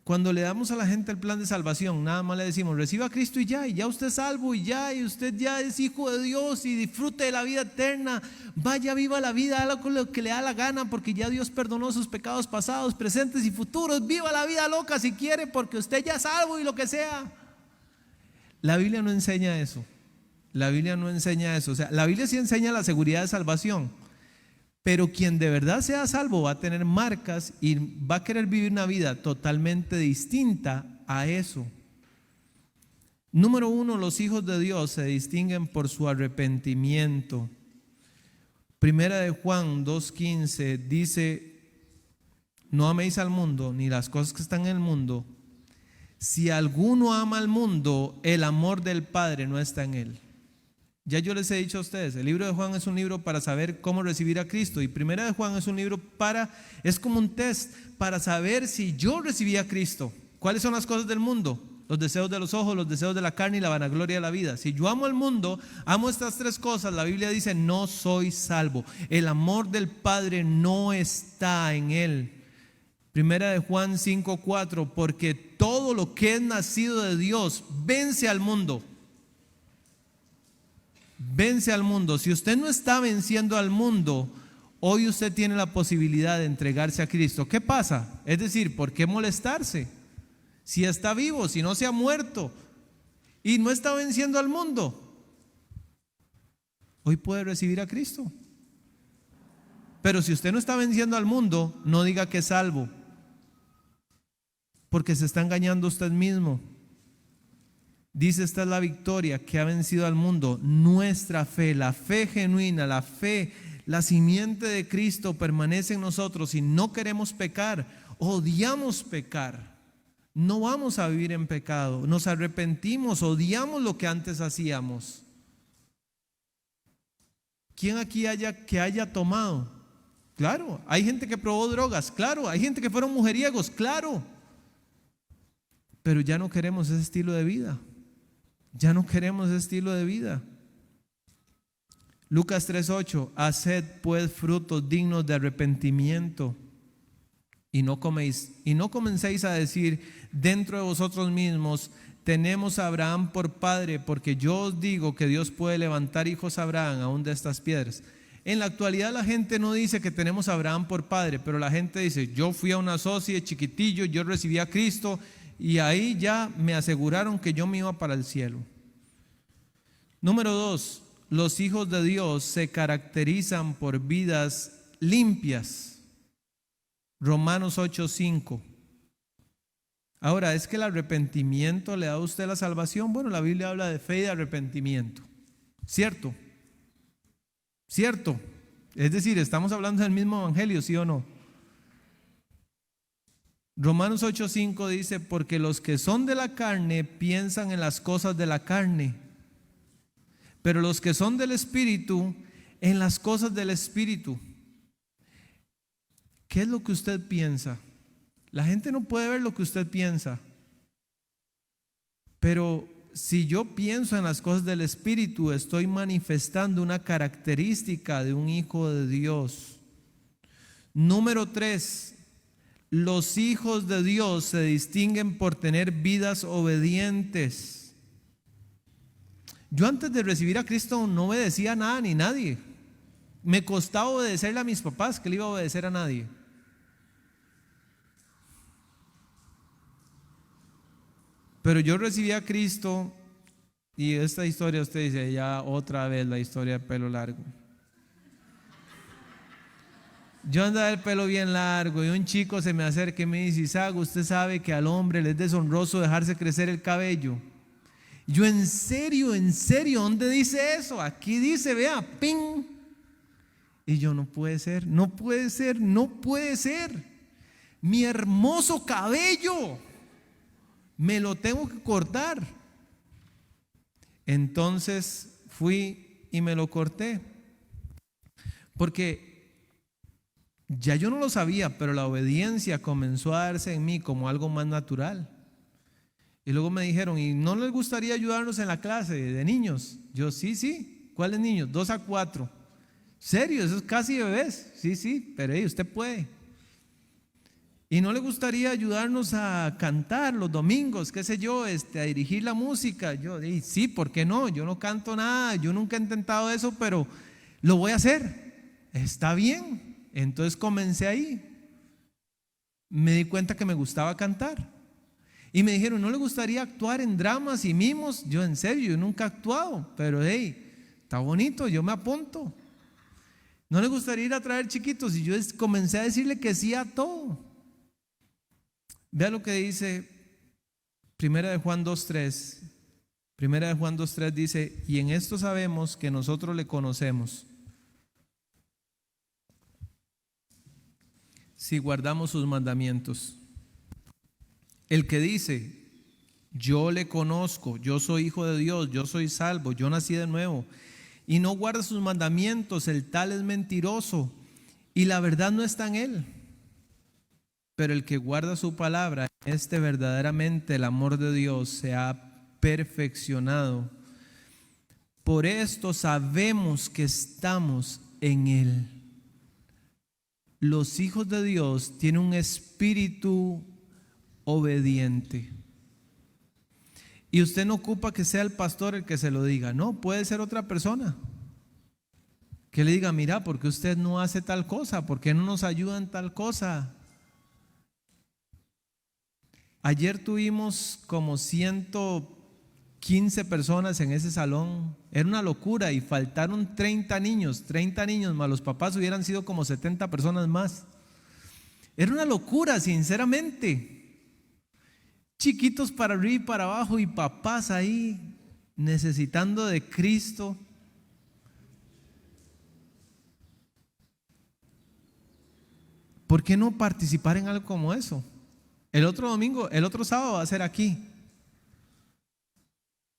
cuando le damos a la gente el plan de salvación, nada más le decimos, reciba a Cristo y ya usted es salvo y usted ya es hijo de Dios y disfrute de la vida eterna, vaya, viva la vida, haga lo que le da la gana porque ya Dios perdonó sus pecados pasados, presentes y futuros, viva la vida loca si quiere porque usted ya es salvo y lo que sea. La Biblia no enseña eso. La Biblia no enseña eso. O sea, la Biblia sí enseña la seguridad de salvación, pero quien de verdad sea salvo va a tener marcas y va a querer vivir una vida totalmente distinta a eso. Número uno, los hijos de Dios se distinguen por su arrepentimiento. Primera de Juan 2:15 dice: no améis al mundo ni las cosas que están en el mundo. Si alguno ama al mundo, el amor del Padre no está en él. Ya yo les he dicho a ustedes, el libro de Juan es un libro para saber cómo recibir a Cristo, y Primera de Juan es un libro es como un test para saber si yo recibí a Cristo. ¿Cuáles son las cosas del mundo? Los deseos de los ojos, los deseos de la carne y la vanagloria de la vida. Si yo amo al mundo, amo estas tres cosas, la Biblia dice: no soy salvo. El amor del Padre no está en él. Primera de Juan 5:4, porque todo lo que es nacido de Dios vence al mundo. Vence al mundo. Si usted no está venciendo al mundo, hoy usted tiene la posibilidad de entregarse a Cristo. ¿Qué pasa? Es decir, ¿por qué molestarse? Si está vivo, si no se ha muerto y no está venciendo al mundo, hoy puede recibir a Cristo. Pero si usted no está venciendo al mundo, no diga que es salvo, porque se está engañando usted mismo. Dice: esta es la victoria que ha vencido al mundo, nuestra fe. La fe genuina, la fe, la simiente de Cristo permanece en nosotros y no queremos pecar, odiamos pecar. No vamos a vivir en pecado, nos arrepentimos, odiamos lo que antes hacíamos. ¿Quién aquí haya tomado? Claro. Hay gente que probó drogas, claro. Hay gente que fueron mujeriegos, claro. Pero ya no queremos ese estilo de vida. Ya no queremos ese estilo de vida. Lucas 3:8: haced pues frutos dignos de arrepentimiento, y no comencéis a decir dentro de vosotros mismos: tenemos a Abraham por padre, porque yo os digo que Dios puede levantar hijos a Abraham aún de estas piedras. En la actualidad la gente no dice que tenemos a Abraham por padre, pero la gente dice: yo fui a una socie chiquitillo, yo recibí a Cristo y ahí ya me aseguraron que yo me iba para el cielo. Número 2, los hijos de Dios se caracterizan por vidas limpias. Romanos 8:5. Ahora, ¿es que el arrepentimiento le da a usted la salvación? Bueno, la Biblia habla de fe y de arrepentimiento. ¿Cierto? ¿Cierto? Es decir, estamos hablando del mismo evangelio, ¿sí o no? Romanos 8:5 dice: porque los que son de la carne piensan en las cosas de la carne, pero los que son del Espíritu en las cosas del Espíritu. ¿Qué es lo que usted piensa? La gente no puede ver lo que usted piensa, pero si yo pienso en las cosas del Espíritu, estoy manifestando una característica de un hijo de Dios. Número 3, los hijos de Dios se distinguen por tener vidas obedientes. Yo antes de recibir a Cristo no obedecía a nada ni nadie. Me costaba obedecerle a mis papás, que le iba a obedecer a nadie. Pero yo recibí a Cristo, y esta historia usted dice: ya otra vez la historia de pelo largo. Yo andaba el pelo bien largo y un chico se me acerca y me dice: Isaac, usted sabe que al hombre le es deshonroso dejarse crecer el cabello. Yo: en serio, ¿dónde dice eso? Aquí dice, vea, ping. Y yo: no puede ser. Mi hermoso cabello me lo tengo que cortar. Entonces fui y me lo corté, porque ya yo no lo sabía, pero la obediencia comenzó a darse en mí como algo más natural. Y luego me dijeron: ¿y no les gustaría ayudarnos en la clase de niños? Yo: sí. ¿Cuáles niños? 2 a 4. ¿Serio? Eso es casi bebés. Sí, pero usted puede. ¿Y no le gustaría ayudarnos a cantar los domingos, qué sé yo, a dirigir la música? Yo: sí, ¿por qué no? Yo no canto nada, yo nunca he intentado eso, pero lo voy a hacer. Está bien. Entonces comencé ahí. Me di cuenta que me gustaba cantar. Y me dijeron: ¿no le gustaría actuar en dramas y mimos? Yo: en serio, yo nunca he actuado, pero está bonito, yo me apunto. ¿No le gustaría ir a traer chiquitos? Y yo comencé a decirle que sí a todo. Vea lo que dice Primera de Juan 2:3: Primera de Juan 2:3 dice: y en esto sabemos que nosotros le conocemos, si guardamos sus mandamientos. El que dice: yo le conozco, yo soy hijo de Dios, yo soy salvo, yo nací de nuevo, y no guarda sus mandamientos, el tal es mentiroso, y la verdad no está en él. Pero el que guarda su palabra, verdaderamente el amor de Dios se ha perfeccionado. Por esto sabemos que estamos en él. Los hijos de Dios tienen un espíritu obediente. Y usted no ocupa que sea el pastor el que se lo diga, no, puede ser otra persona que le diga: mira, ¿por qué usted no hace tal cosa? ¿Por qué no nos ayuda en tal cosa? Ayer tuvimos como 115 personas en ese salón. Era una locura y faltaron 30 niños más los papás, hubieran sido como 70 personas más. Era una locura, sinceramente. Chiquitos para arriba y para abajo y papás ahí necesitando de Cristo. ¿Por qué no participar en algo como eso? El otro sábado va a ser aquí.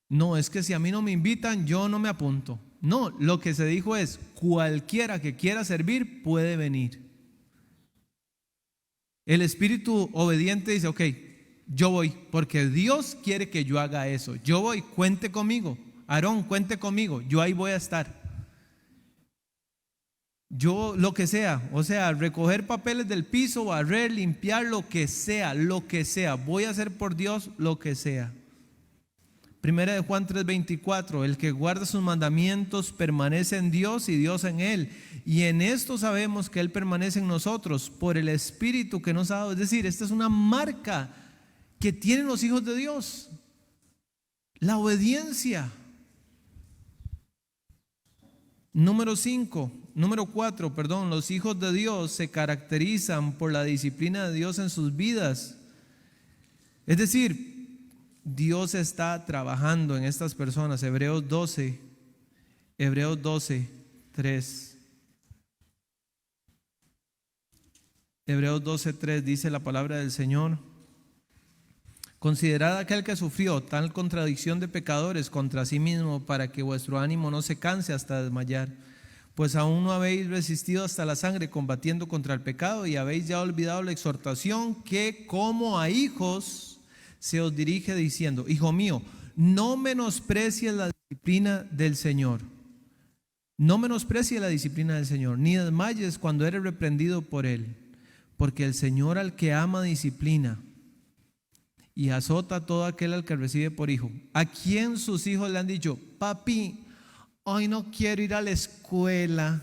No, es que si a mí no me invitan, yo no me apunto. No, lo que se dijo es: cualquiera que quiera servir puede venir. El espíritu obediente dice: ok, yo voy, porque Dios quiere que yo haga eso. Yo voy, cuente conmigo. Aarón, cuente conmigo, yo ahí voy a estar. Yo lo que sea, o sea, recoger papeles del piso, barrer, limpiar, lo que sea, voy a hacer por Dios lo que sea. Primera de Juan 3:24: el que guarda sus mandamientos permanece en Dios y Dios en él. Y en esto sabemos que Él permanece en nosotros por el Espíritu que nos ha dado. Es decir, esta es una marca que tienen los hijos de Dios: la obediencia. Número 4, los hijos de Dios se caracterizan por la disciplina de Dios en sus vidas. Es decir, Dios está trabajando en estas personas. Hebreos 12:3. Hebreos 12:3 dice la palabra del Señor: considerad aquel que sufrió tal contradicción de pecadores contra sí mismo, para que vuestro ánimo no se canse hasta desmayar. Pues aún no habéis resistido hasta la sangre combatiendo contra el pecado, y habéis ya olvidado la exhortación que como a hijos se os dirige, diciendo: hijo mío, no menosprecies la disciplina del Señor. No menosprecies la disciplina del Señor, ni desmayes cuando eres reprendido por Él, porque el Señor al que ama disciplina y azota a todo aquel al que recibe por hijo. ¿A quién sus hijos le han dicho: papi, hoy no quiero ir a la escuela?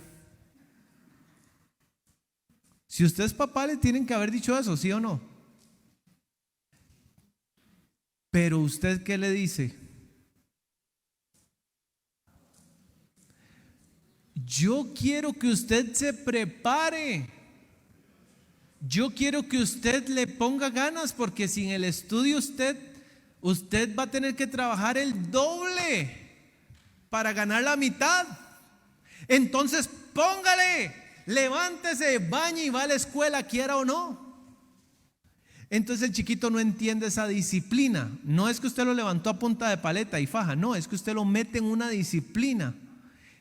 Si usted es papá, le tienen que haber dicho eso, ¿sí o no? Pero usted, ¿qué le dice? Yo quiero que usted se prepare. Yo quiero que usted le ponga ganas, porque sin el estudio usted va a tener que trabajar el doble para ganar la mitad. Entonces póngale, levántese, bañe y va a la escuela, quiera o no. Entonces el chiquito no entiende esa disciplina. No es que usted lo levantó a punta de paleta y faja, no, es que usted lo mete en una disciplina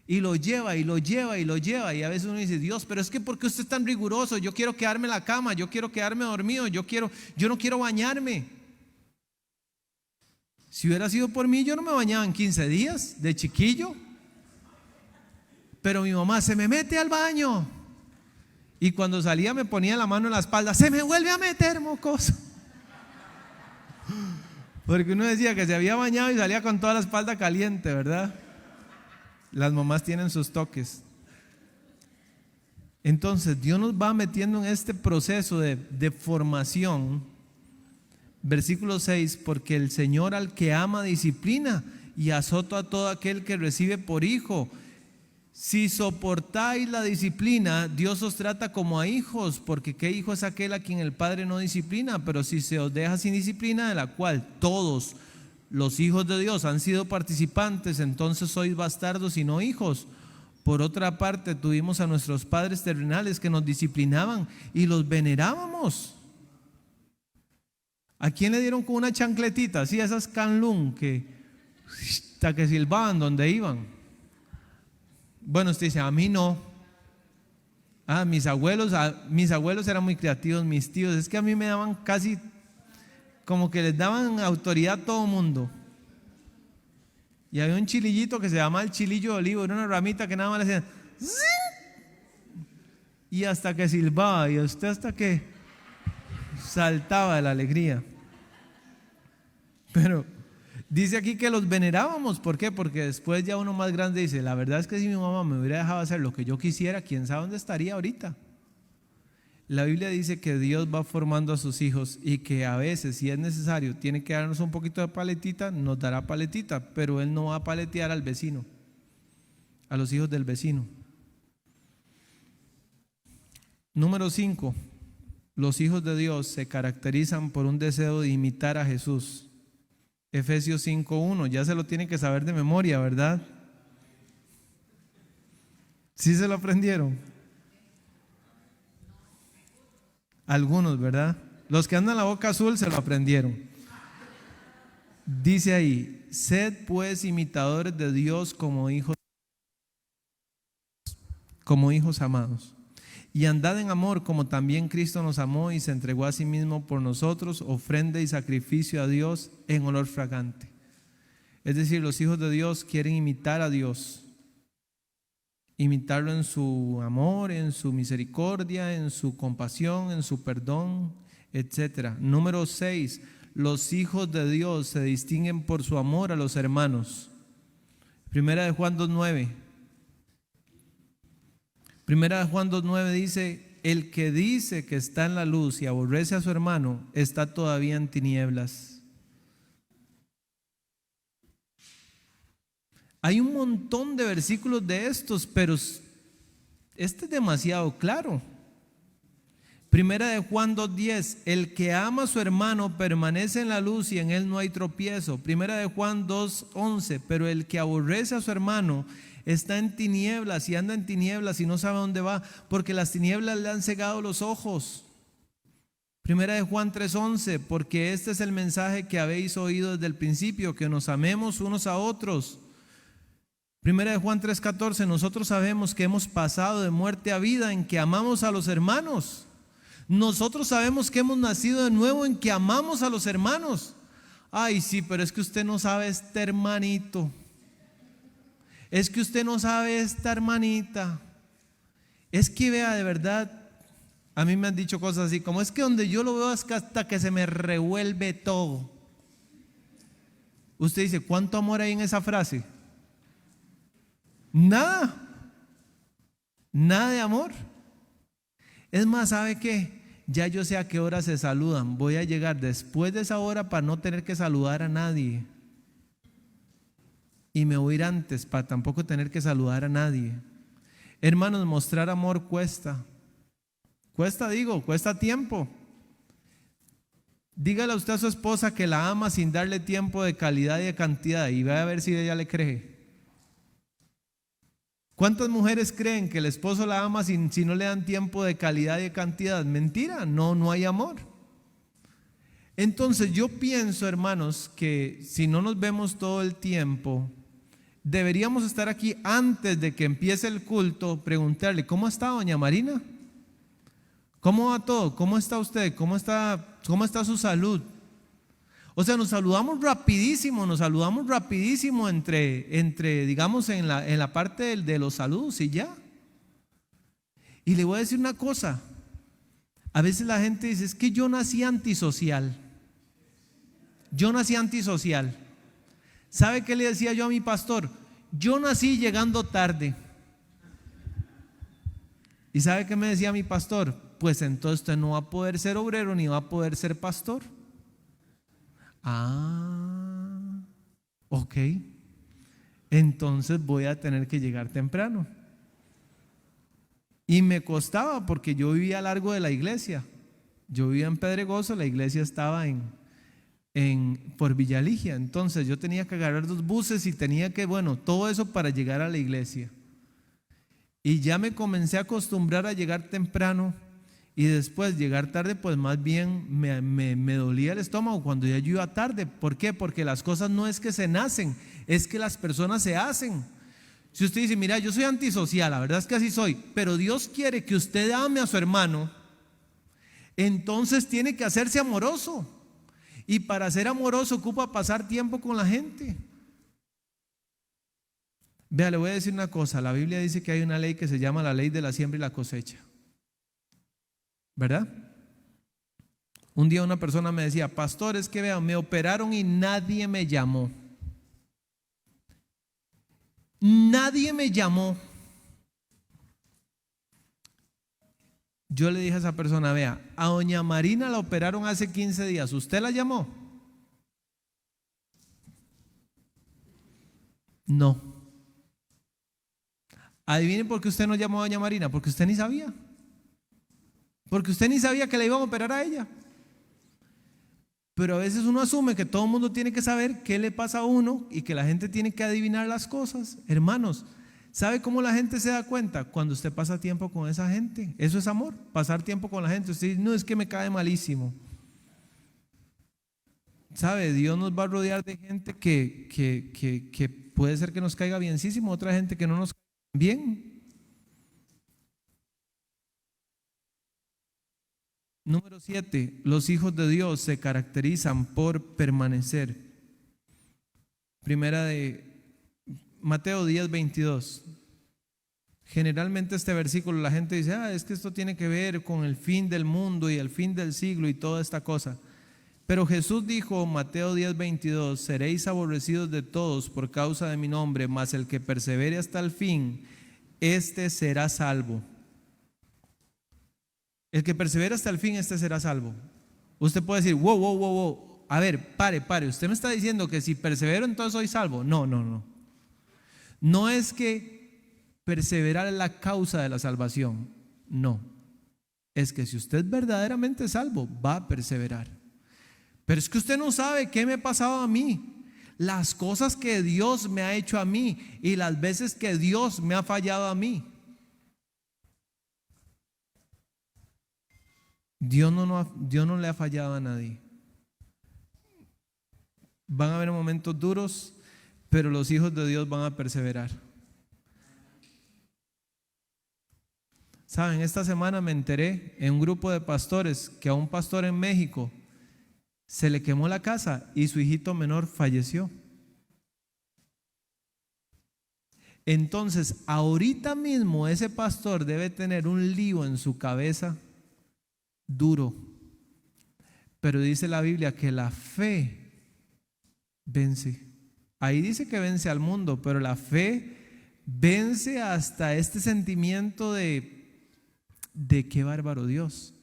y lo lleva y lo lleva y lo lleva. Y a veces uno dice: Dios, pero es que ¿por qué usted es tan riguroso? Yo quiero quedarme en la cama, yo quiero quedarme dormido, yo no quiero bañarme. Si hubiera sido por mí, yo no me bañaba en 15 días de chiquillo. Pero mi mamá: se me mete al baño. Y cuando salía me ponía la mano en la espalda: se me vuelve a meter, mocoso. Porque uno decía que se había bañado y salía con toda la espalda caliente, ¿verdad? Las mamás tienen sus toques. Entonces Dios nos va metiendo en este proceso de formación. Versículo 6: porque el Señor al que ama disciplina y azota a todo aquel que recibe por hijo. Si soportáis la disciplina, Dios os trata como a hijos, porque ¿qué hijo es aquel a quien el Padre no disciplina? Pero si se os deja sin disciplina, de la cual todos los hijos de Dios han sido participantes, entonces sois bastardos y no hijos. Por otra parte, tuvimos a nuestros padres terrenales que nos disciplinaban y los venerábamos. ¿A quién le dieron con una chancletita? Así, esas canlún que hasta que silbaban donde iban. Bueno, usted dice, a mí no. Mis abuelos eran muy creativos, mis tíos. Es que a mí me daban casi como que les daban autoridad a todo mundo. Y había un chilillito que se llamaba el chilillo de olivo, era una ramita que nada más le hacían ¡zing! Y hasta que silbaba, y usted hasta que saltaba de la alegría. Pero dice aquí que los venerábamos. ¿Por qué? Porque después ya uno más grande dice, la verdad es que si mi mamá me hubiera dejado hacer lo que yo quisiera, quién sabe dónde estaría ahorita. La Biblia dice que Dios va formando a sus hijos y que a veces, si es necesario, tiene que darnos un poquito de paletita, nos dará paletita, pero Él no va a paletear al vecino, a los hijos del vecino. Número 5. Los hijos de Dios se caracterizan por un deseo de imitar a Jesús. Efesios 5:1, ya se lo tienen que saber de memoria, ¿verdad? ¿Sí se lo aprendieron? Algunos, ¿verdad? Los que andan la boca azul se lo aprendieron. Dice ahí, sed pues imitadores de Dios como hijos amados. Y andad en amor como también Cristo nos amó y se entregó a sí mismo por nosotros, ofrenda y sacrificio a Dios en olor fragante. Es decir, los hijos de Dios quieren imitar a Dios. Imitarlo en su amor, en su misericordia, en su compasión, en su perdón, etc. Número 6. Los hijos de Dios se distinguen por su amor a los hermanos. Primera de Juan 2:9. Primera de Juan 2:9 dice, el que dice que está en la luz y aborrece a su hermano, está todavía en tinieblas. Hay un montón de versículos de estos, pero este es demasiado claro. Primera de Juan 2:10, el que ama a su hermano permanece en la luz y en él no hay tropiezo. Primera de Juan 2:11, pero el que aborrece a su hermano está en tinieblas y anda en tinieblas y no sabe dónde va, porque las tinieblas le han cegado los ojos. Primera de Juan 3:11, porque este es el mensaje que habéis oído desde el principio, que nos amemos unos a otros. Primera de Juan 3:14, nosotros sabemos que hemos pasado de muerte a vida en que amamos a los hermanos. Nosotros sabemos que hemos nacido de nuevo en que amamos a los hermanos. Ay, sí, pero es que usted no sabe este hermanito. Es que usted no sabe esta hermanita. Es que vea, de verdad, a mí me han dicho cosas así, como es que donde yo lo veo es que hasta que se me revuelve todo. Usted dice, ¿cuánto amor hay en esa frase? Nada de amor. Es más, ¿sabe qué? Ya yo sé a qué hora se saludan. Voy a llegar después de esa hora para no tener que saludar a nadie. Y me voy a ir antes para tampoco tener que saludar a nadie. Hermanos, mostrar amor cuesta. Cuesta tiempo. Dígale a usted a su esposa que la ama sin darle tiempo de calidad y de cantidad y vaya a ver si ella le cree. ¿Cuántas mujeres creen que el esposo la ama si no le dan tiempo de calidad y de cantidad? Mentira, no hay amor. Entonces yo pienso, hermanos, que si no nos vemos todo el tiempo, deberíamos estar aquí antes de que empiece el culto, preguntarle, ¿cómo está doña Marina? ¿Cómo va todo? ¿Cómo está usted? ¿Cómo está su salud? O sea, nos saludamos rapidísimo entre digamos, en la parte de los saludos y ya. Y le voy a decir una cosa. A veces la gente dice, es que yo nací antisocial. ¿Sabe qué le decía yo a mi pastor? Yo nací llegando tarde. ¿Y sabe qué me decía mi pastor? Pues entonces usted no va a poder ser obrero ni va a poder ser pastor. Ok. Entonces voy a tener que llegar temprano. Y me costaba porque yo vivía largo de la iglesia. Yo vivía en Pedregoso, la iglesia estaba en por Villaligia. Entonces yo tenía que agarrar 2 buses y tenía que, bueno, todo eso para llegar a la iglesia. Y ya me comencé a acostumbrar a llegar temprano y después llegar tarde, pues más bien me dolía el estómago cuando ya yo iba tarde. ¿Por qué? Porque las cosas no es que se nacen, es que las personas se hacen. Si usted dice, mira, yo soy antisocial, la verdad es que así soy, pero Dios quiere que usted ame a su hermano, entonces tiene que hacerse amoroso. Y para ser amoroso ocupa pasar tiempo con la gente. Vea, le voy a decir una cosa. La Biblia dice que hay una ley que se llama la ley de la siembra y la cosecha, ¿verdad? Un día una persona me decía, pastor, es que vean, me operaron y nadie me llamó. Nadie me llamó. Yo le dije a esa persona, vea, a doña Marina la operaron hace 15 días, ¿usted la llamó? No. Adivinen por qué usted no llamó a doña Marina, porque usted ni sabía. Porque usted ni sabía que le iban a operar a ella. Pero a veces uno asume que todo el mundo tiene que saber qué le pasa a uno y que la gente tiene que adivinar las cosas. Hermanos, ¿sabe cómo la gente se da cuenta? Cuando usted pasa tiempo con esa gente. Eso es amor, pasar tiempo con la gente. Usted dice, no, es que me cae malísimo. ¿Sabe? Dios nos va a rodear de gente que puede ser que nos caiga bienísimo, otra gente que no nos caiga bien. Número 7, los hijos de Dios se caracterizan por permanecer. Primera de Mateo 10:22. Generalmente este versículo la gente dice, es que esto tiene que ver con el fin del mundo y el fin del siglo y toda esta cosa. Pero Jesús dijo, Mateo 10:22, seréis aborrecidos de todos por causa de mi nombre, mas el que persevere hasta el fin, este será salvo. El que persevera hasta el fin, este será salvo. Usted puede decir, wow. A ver, pare. Usted me está diciendo que si persevero entonces soy salvo. No. No es que perseverar es la causa de la salvación. No. Es que si usted es verdaderamente salvo, va a perseverar. Pero es que usted no sabe qué me ha pasado a mí. Las cosas que Dios me ha hecho a mí y las veces que Dios me ha fallado a mí. Dios no le ha fallado a nadie. Van a haber momentos duros, pero los hijos de Dios van a perseverar. Saben, esta semana me enteré en un grupo de pastores que a un pastor en México se le quemó la casa y su hijito menor falleció. Entonces, ahorita mismo ese pastor debe tener un lío en su cabeza duro, pero dice la Biblia que la fe vence. Ahí dice que vence al mundo, pero la fe vence hasta este sentimiento de qué bárbaro Dios.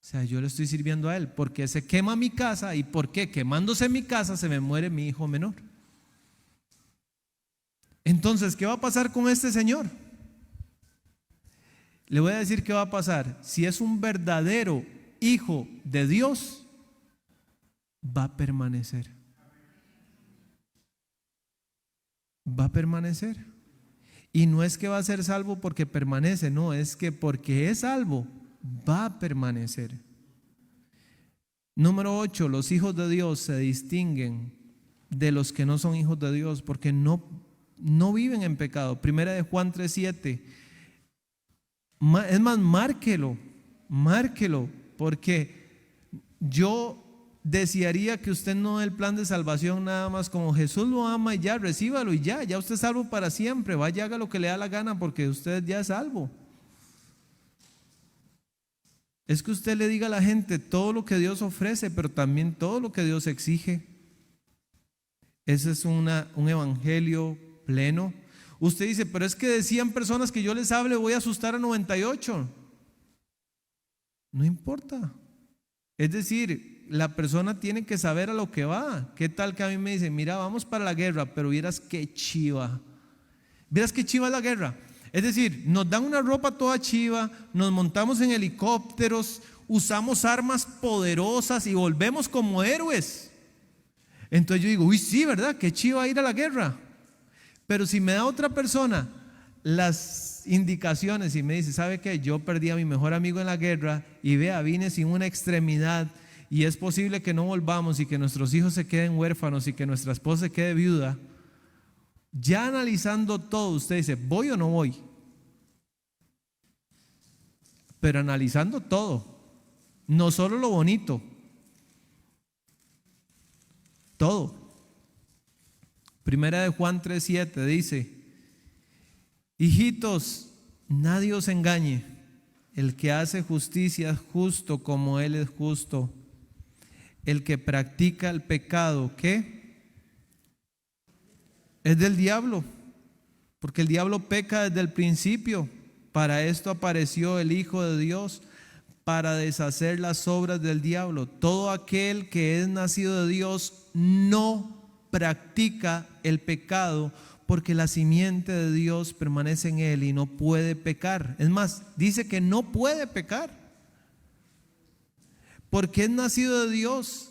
O sea, yo le estoy sirviendo a Él porque se quema mi casa y porque quemándose mi casa se me muere mi hijo menor. Entonces, ¿qué va a pasar con este señor? Le voy a decir qué va a pasar. Si es un verdadero hijo de Dios, va a permanecer. Va a permanecer. Y no es que va a ser salvo porque permanece, no, es que porque es salvo, va a permanecer. Número 8, los hijos de Dios se distinguen de los que no son hijos de Dios porque no viven en pecado. Primera de Juan 3:7. Es más, márquelo, porque yo desearía que usted no dé el plan de salvación nada más como Jesús lo ama y ya, recíbalo y ya usted es salvo para siempre, vaya, haga lo que le da la gana porque usted ya es salvo. Es que usted le diga a la gente todo lo que Dios ofrece, pero también todo lo que Dios exige. Ese es un evangelio pleno. Usted dice, pero es que de 100 personas que yo les hable voy a asustar a 98. No importa. Es decir, la persona tiene que saber a lo que va. ¿Qué tal que a mí me dicen, mira, vamos para la guerra, pero vieras qué chiva? ¿Vieras qué chiva es la guerra? Es decir, nos dan una ropa toda chiva, nos montamos en helicópteros, usamos armas poderosas y volvemos como héroes. Entonces yo digo, uy, sí, ¿verdad? Qué chido ir a la guerra. Pero si me da otra persona las indicaciones y me dice, ¿sabe qué? Yo perdí a mi mejor amigo en la guerra y vea, vine sin una extremidad y es posible que no volvamos y que nuestros hijos se queden huérfanos y que nuestra esposa se quede viuda. Ya analizando todo, usted dice, ¿voy o no voy? Pero analizando todo, no solo lo bonito, todo. Primera de Juan 3:7 dice, hijitos, nadie os engañe, el que hace justicia es justo como Él es justo. El que practica el pecado, ¿qué? Es del diablo, porque el diablo peca desde el principio. Para esto apareció el Hijo de Dios, para deshacer las obras del diablo. Todo aquel que es nacido de Dios no practica el pecado, porque la simiente de Dios permanece en él y no puede pecar. Es más, dice que no puede pecar, porque es nacido de Dios.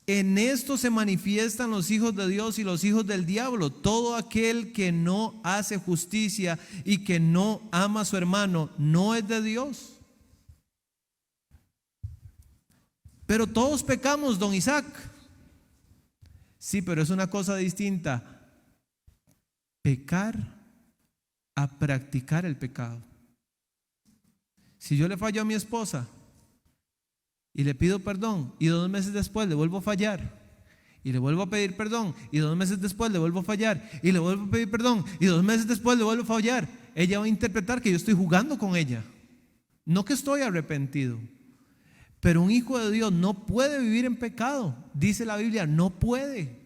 En esto se manifiestan los hijos de Dios y los hijos del diablo. Todo aquel que no hace justicia y que no ama a su hermano no es de Dios. Pero todos pecamos, don Isaac. Sí, pero es una cosa distinta pecar a practicar el pecado. Si yo le fallo a mi esposa y le pido perdón y 2 meses después le vuelvo a fallar y le vuelvo a pedir perdón y 2 meses después le vuelvo a fallar y le vuelvo a pedir perdón y 2 meses después le vuelvo a fallar, ella va a interpretar que yo estoy jugando con ella, no que estoy arrepentido. Pero un hijo de Dios no puede vivir en pecado, dice la Biblia, no puede,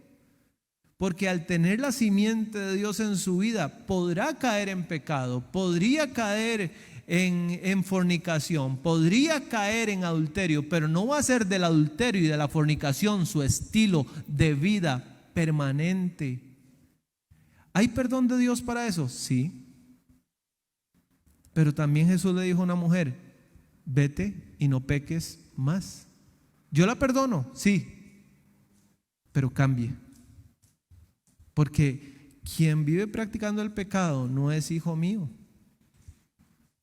porque al tener la simiente de Dios en su vida podrá caer en pecado, podría caer en fornicación, podría caer en adulterio, pero no va a ser del adulterio y de la fornicación su estilo de vida permanente. ¿Hay perdón de Dios para eso? Sí. Pero también Jesús le dijo a una mujer, vete y no peques más. Yo la perdono, sí, pero cambie. Porque quien vive practicando el pecado no es hijo mío.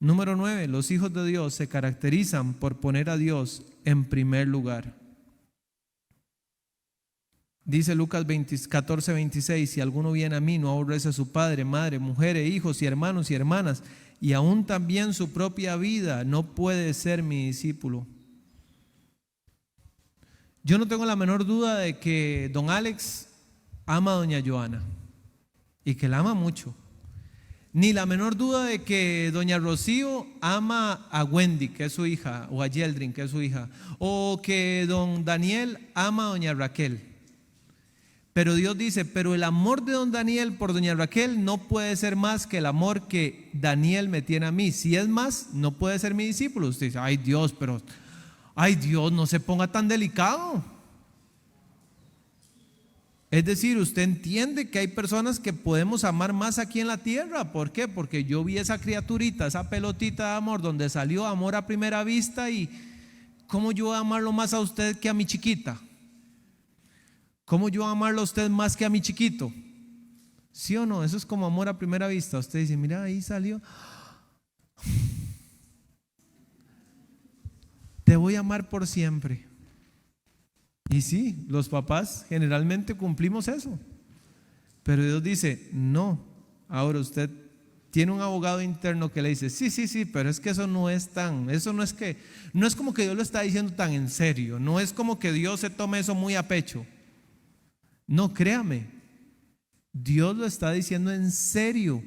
Número 9, los hijos de Dios se caracterizan por poner a Dios en primer lugar. Dice Lucas 14:26, si alguno viene a mí, no aborrece a su padre, madre, mujeres, hijos y hermanos y hermanas, y aún también su propia vida, no puede ser mi discípulo. Yo no tengo la menor duda de que don Alex ama a doña Joana y que la ama mucho. Ni la menor duda de que doña Rocío ama a Wendy, que es su hija, o a Yeldrin, que es su hija, o que don Daniel ama a doña Raquel. Pero Dios dice, pero el amor de don Daniel por doña Raquel no puede ser más que el amor que Daniel me tiene a mí. Si es más, no puede ser mi discípulo. Usted dice, ay Dios, pero, ay Dios, no se ponga tan delicado. Es decir, usted entiende que hay personas que podemos amar más aquí en la tierra. ¿Por qué? Porque yo vi esa criaturita, esa pelotita de amor donde salió amor a primera vista y ¿cómo yo voy a amarlo más a usted que a mi chiquita? ¿Cómo yo voy a amarlo a usted más que a mi chiquito? ¿Sí o no? Eso es como amor a primera vista. Usted dice, mira, ahí salió. Te voy a amar por siempre. Y sí, los papás generalmente cumplimos eso. Pero Dios dice, no. Ahora usted tiene un abogado interno que le dice, sí, pero es que eso no es tan, eso no es como que Dios lo está diciendo tan en serio. No es como que Dios se tome eso muy a pecho. No, créame, Dios lo está diciendo en serio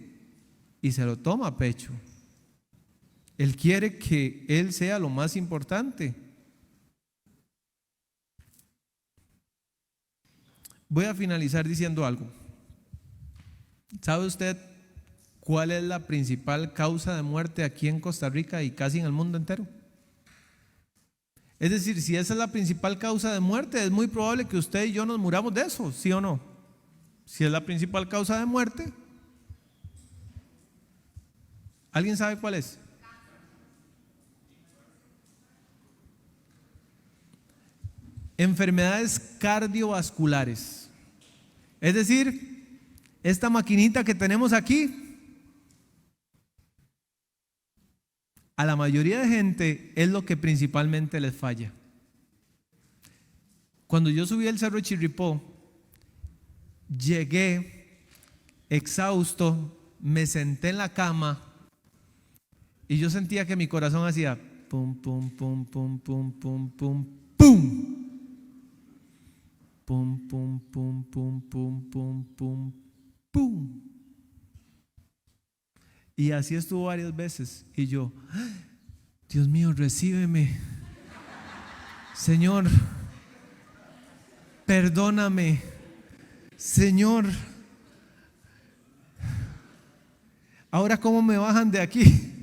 y se lo toma a pecho. Él quiere que Él sea lo más importante. Voy a finalizar diciendo algo. ¿Sabe usted cuál es la principal causa de muerte aquí en Costa Rica y casi en el mundo entero? Es decir, si esa es la principal causa de muerte, es muy probable que usted y yo nos muramos de eso, ¿sí o no? Si es la principal causa de muerte, ¿alguien sabe cuál es? enfermedades cardiovasculares. Es decir, esta maquinita que tenemos aquí, a la mayoría de gente es lo que principalmente les falla. Cuando yo subí el cerro Chirripó, llegué exhausto, me senté en la cama y yo sentía que mi corazón hacía pum, pum, pum, pum, pum, pum, pum, pum. Pum, pum, pum, pum, pum, pum, pum, pum. Y así estuvo varias veces. Y yo, Dios mío, recíbeme. Señor, perdóname. Señor, ahora ¿cómo me bajan de aquí?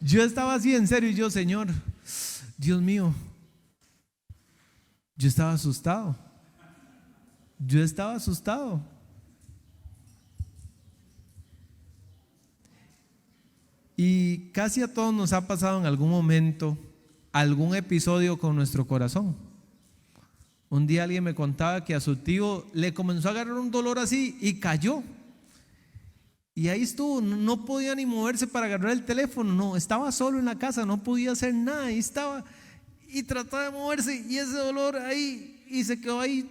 Yo estaba así en serio y yo, Señor, Dios mío, yo estaba asustado. Yo estaba asustado. Y casi a todos nos ha pasado en algún momento algún episodio con nuestro corazón. Un día alguien me contaba que a su tío le comenzó a agarrar un dolor así y cayó. Y ahí estuvo, no podía ni moverse para agarrar el teléfono, no, estaba solo en la casa, no podía hacer nada, y estaba y trataba de moverse y ese dolor ahí, y se quedó ahí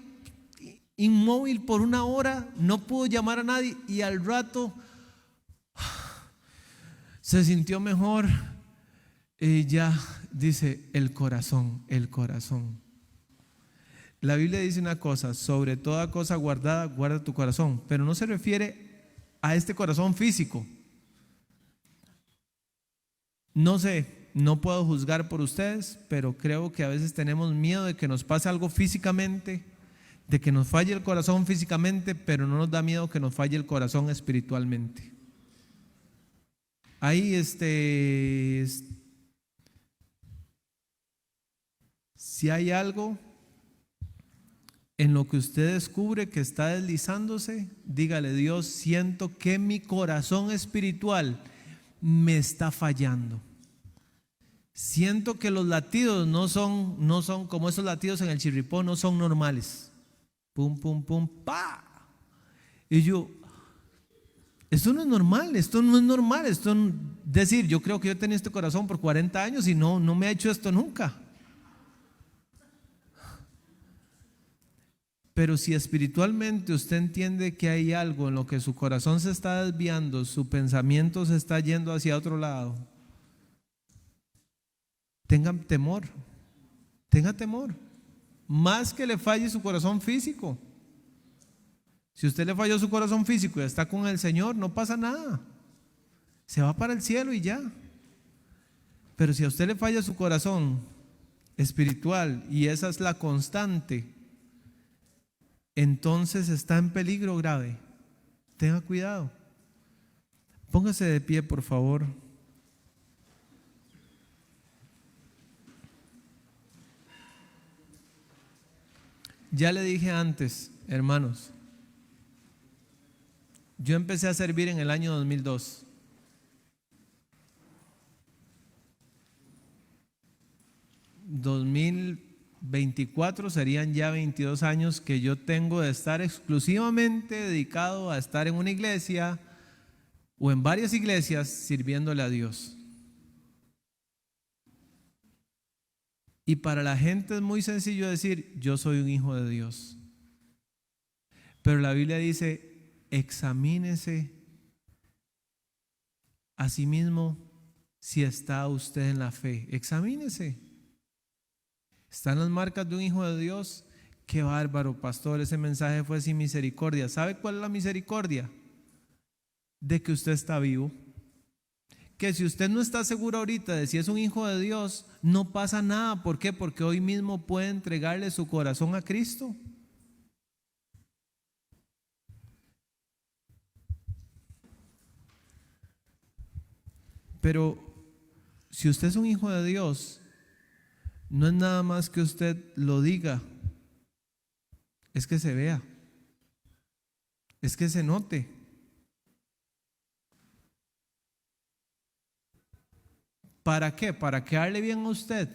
inmóvil por una hora, no pudo llamar a nadie y al rato se sintió mejor y ya dice el corazón, el corazón. La Biblia dice una cosa: sobre toda cosa guardada, guarda tu corazón, pero no se refiere a este corazón físico. No sé, no puedo juzgar por ustedes, pero creo que a veces tenemos miedo de que nos pase algo físicamente, de que nos falle el corazón físicamente, pero no nos da miedo que nos falle el corazón espiritualmente. Ahí si hay algo en lo que usted descubre que está deslizándose, dígale: Dios, siento que mi corazón espiritual me está fallando. Siento que los latidos no son como esos latidos en el Chirripó, no son normales. Pum, pum, pum, pa. Y yo, esto no es normal, esto no es normal. Decir, yo creo que yo he tenido este corazón por 40 años y no me ha hecho esto nunca. Pero si espiritualmente usted entiende que hay algo en lo que su corazón se está desviando, su pensamiento se está yendo hacia otro lado, tenga temor, más que le falle su corazón físico. Si usted le falló su corazón físico y está con el Señor, no pasa nada, se va para el cielo y ya. Pero si a usted le falla su corazón espiritual y esa es la constante, entonces está en peligro grave. Tenga cuidado. Póngase de pie, por favor. Ya le dije antes, hermanos, yo empecé a servir en el año 2002. 2024 serían ya 22 años que yo tengo de estar exclusivamente dedicado a estar en una iglesia o en varias iglesias sirviéndole a Dios. Y para la gente es muy sencillo decir: yo soy un hijo de Dios. Pero la Biblia dice: examínese a sí mismo si está usted en la fe. Examínese. ¿Están las marcas de un hijo de Dios? Qué bárbaro, pastor, ese mensaje fue sin misericordia. ¿Sabe cuál es la misericordia? De que usted está vivo. Que si usted no está seguro ahorita de si es un hijo de Dios, no pasa nada. ¿Por qué? Porque hoy mismo puede entregarle su corazón a Cristo. Pero si usted es un hijo de Dios, no es nada más que usted lo diga, es que se vea, es que se note. ¿Para qué? ¿Para quedarle bien a usted?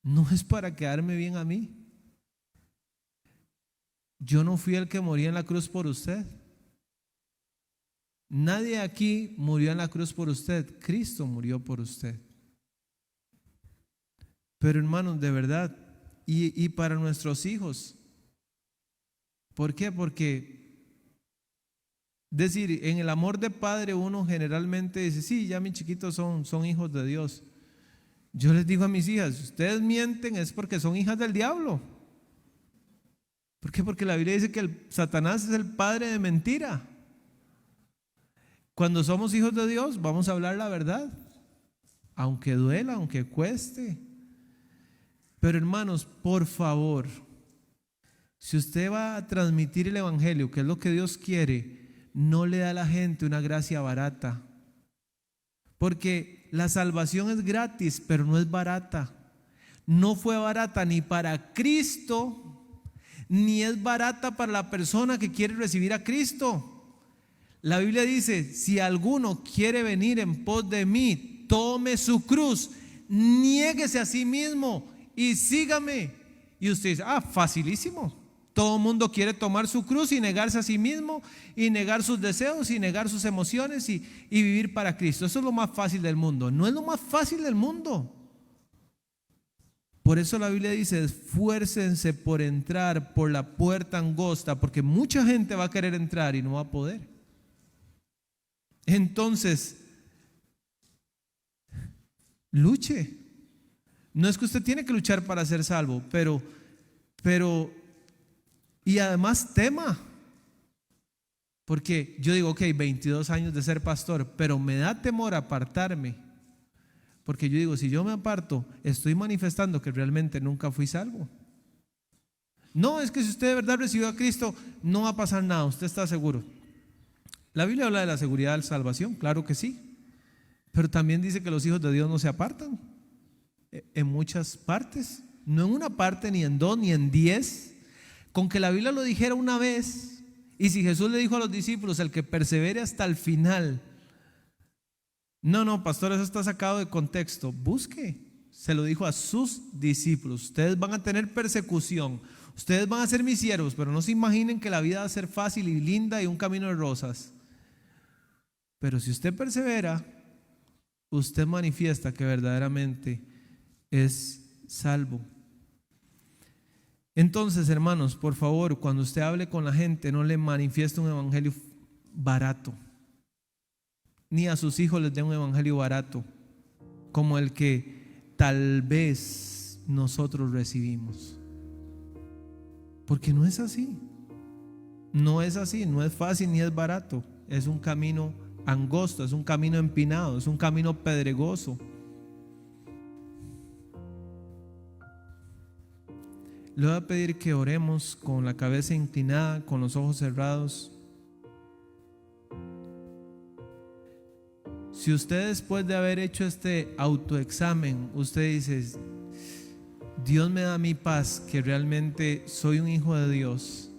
no es para quedarme bien a mí. Yo no fui el que moría en la cruz por usted. Nadie aquí murió en la cruz por usted. Cristo murió por usted. Pero hermanos, de verdad, y para nuestros hijos. ¿Por qué? Porque, decir, en el amor de padre uno generalmente dice, sí, ya mis chiquitos son hijos de Dios. Yo les digo a mis hijas, si ustedes mienten es porque son hijas del diablo. ¿Por qué? Porque la Biblia dice que Satanás es el padre de mentira. Cuando somos hijos de Dios, vamos a hablar la verdad, aunque duela, aunque cueste. Pero hermanos, por favor, si usted va a transmitir el evangelio, que es lo que Dios quiere, no le da a la gente una gracia barata. Porque la salvación es gratis, pero no es barata. No fue barata ni para Cristo, ni es barata para la persona que quiere recibir a Cristo. La Biblia dice, si alguno quiere venir en pos de mí, tome su cruz, niéguese a sí mismo y sígame. Y usted dice, facilísimo. Todo el mundo quiere tomar su cruz y negarse a sí mismo, y negar sus deseos, y negar sus emociones, y vivir para Cristo. Eso es lo más fácil del mundo. No es lo más fácil del mundo. Por eso la Biblia dice, esfuércense por entrar por la puerta angosta, porque mucha gente va a querer entrar y no va a poder. Entonces, luche. No es que usted tiene que luchar para ser salvo, pero y además tema. Porque yo digo, ok, 22 años de ser pastor, pero me da temor apartarme. Porque yo digo, si yo me aparto, estoy manifestando que realmente nunca fui salvo. No, es que si usted de verdad recibió a Cristo, no va a pasar nada, usted está seguro. La Biblia habla de la seguridad de la salvación, claro que sí. Pero también dice que los hijos de Dios no se apartan. En muchas partes, no en una parte, ni en dos, ni en 10. Con que la Biblia lo dijera una vez, y si Jesús le dijo a los discípulos, el que persevere hasta el final. No, pastor, eso está sacado de contexto. Busque, se lo dijo a sus discípulos. Ustedes van a tener persecución, ustedes van a ser mis siervos, pero no se imaginen que la vida va a ser fácil y linda y un camino de rosas. Pero si usted persevera, usted manifiesta que verdaderamente es salvo. Entonces, hermanos, por favor, cuando usted hable con la gente, no le manifieste un evangelio barato, ni a sus hijos les dé un evangelio barato como el que tal vez nosotros recibimos. Porque no es así. No es así, no es fácil ni es barato. Es un camino angosto, es un camino empinado, es un camino pedregoso. Le voy a pedir que oremos con la cabeza inclinada, con los ojos cerrados. Si usted, después de haber hecho este autoexamen, usted dice, Dios me da mi paz, que realmente soy un hijo de Dios,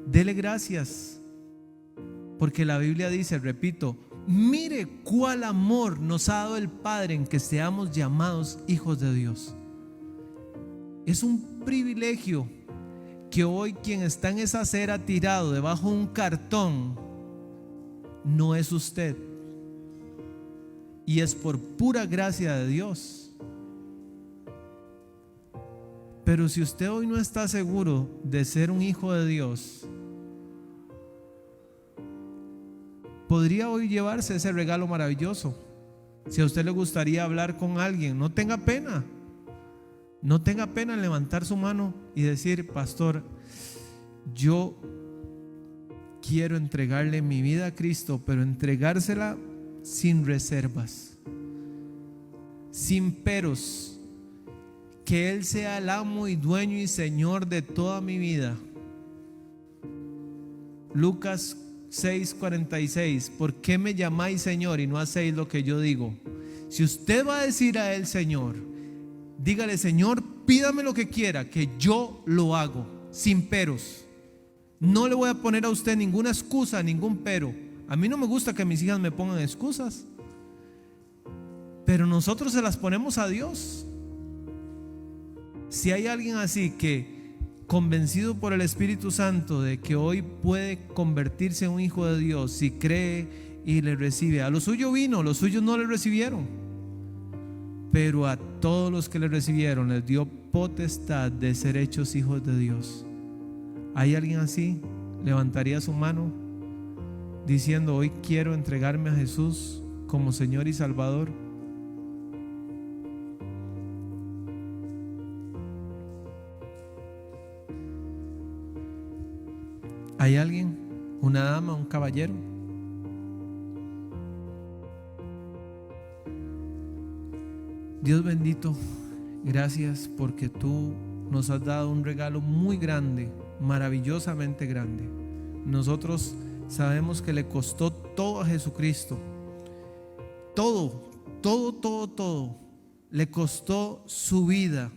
dele gracias, porque la Biblia dice, repito, mire cuál amor nos ha dado el Padre en que seamos llamados hijos de Dios. Es un privilegio que hoy quien está en esa acera tirado debajo de un cartón no es usted, y es por pura gracia de Dios. Pero si usted hoy no está seguro de ser un hijo de Dios, podría hoy llevarse ese regalo maravilloso. Si a usted le gustaría hablar con alguien, no tenga pena. No tenga pena en levantar su mano y decir, pastor, yo quiero entregarle mi vida a Cristo, pero entregársela sin reservas, sin peros, que Él sea el amo y dueño y Señor de toda mi vida. Lucas 6:46, ¿por qué me llamáis Señor y no hacéis lo que yo digo? Si usted va a decir a Él Señor, dígale, Señor, pídame lo que quiera, que yo lo hago, sin peros. No le voy a poner a usted ninguna excusa, ningún pero. A mí no me gusta que mis hijas me pongan excusas, pero nosotros se las ponemos a Dios. Si hay alguien así que, convencido por el Espíritu Santo de que hoy puede convertirse en un hijo de Dios, si cree y le recibe, a lo suyo vino, los suyos no le recibieron, pero a todos los que le recibieron les dio potestad de ser hechos hijos de Dios. ¿Hay alguien así? ¿Levantaría su mano diciendo: hoy quiero entregarme a Jesús como Señor y Salvador? ¿Hay alguien? ¿Una dama? ¿Un caballero? Dios bendito, gracias porque tú nos has dado un regalo muy grande, maravillosamente grande. Nosotros sabemos que le costó todo a Jesucristo. Todo. Le costó su vida.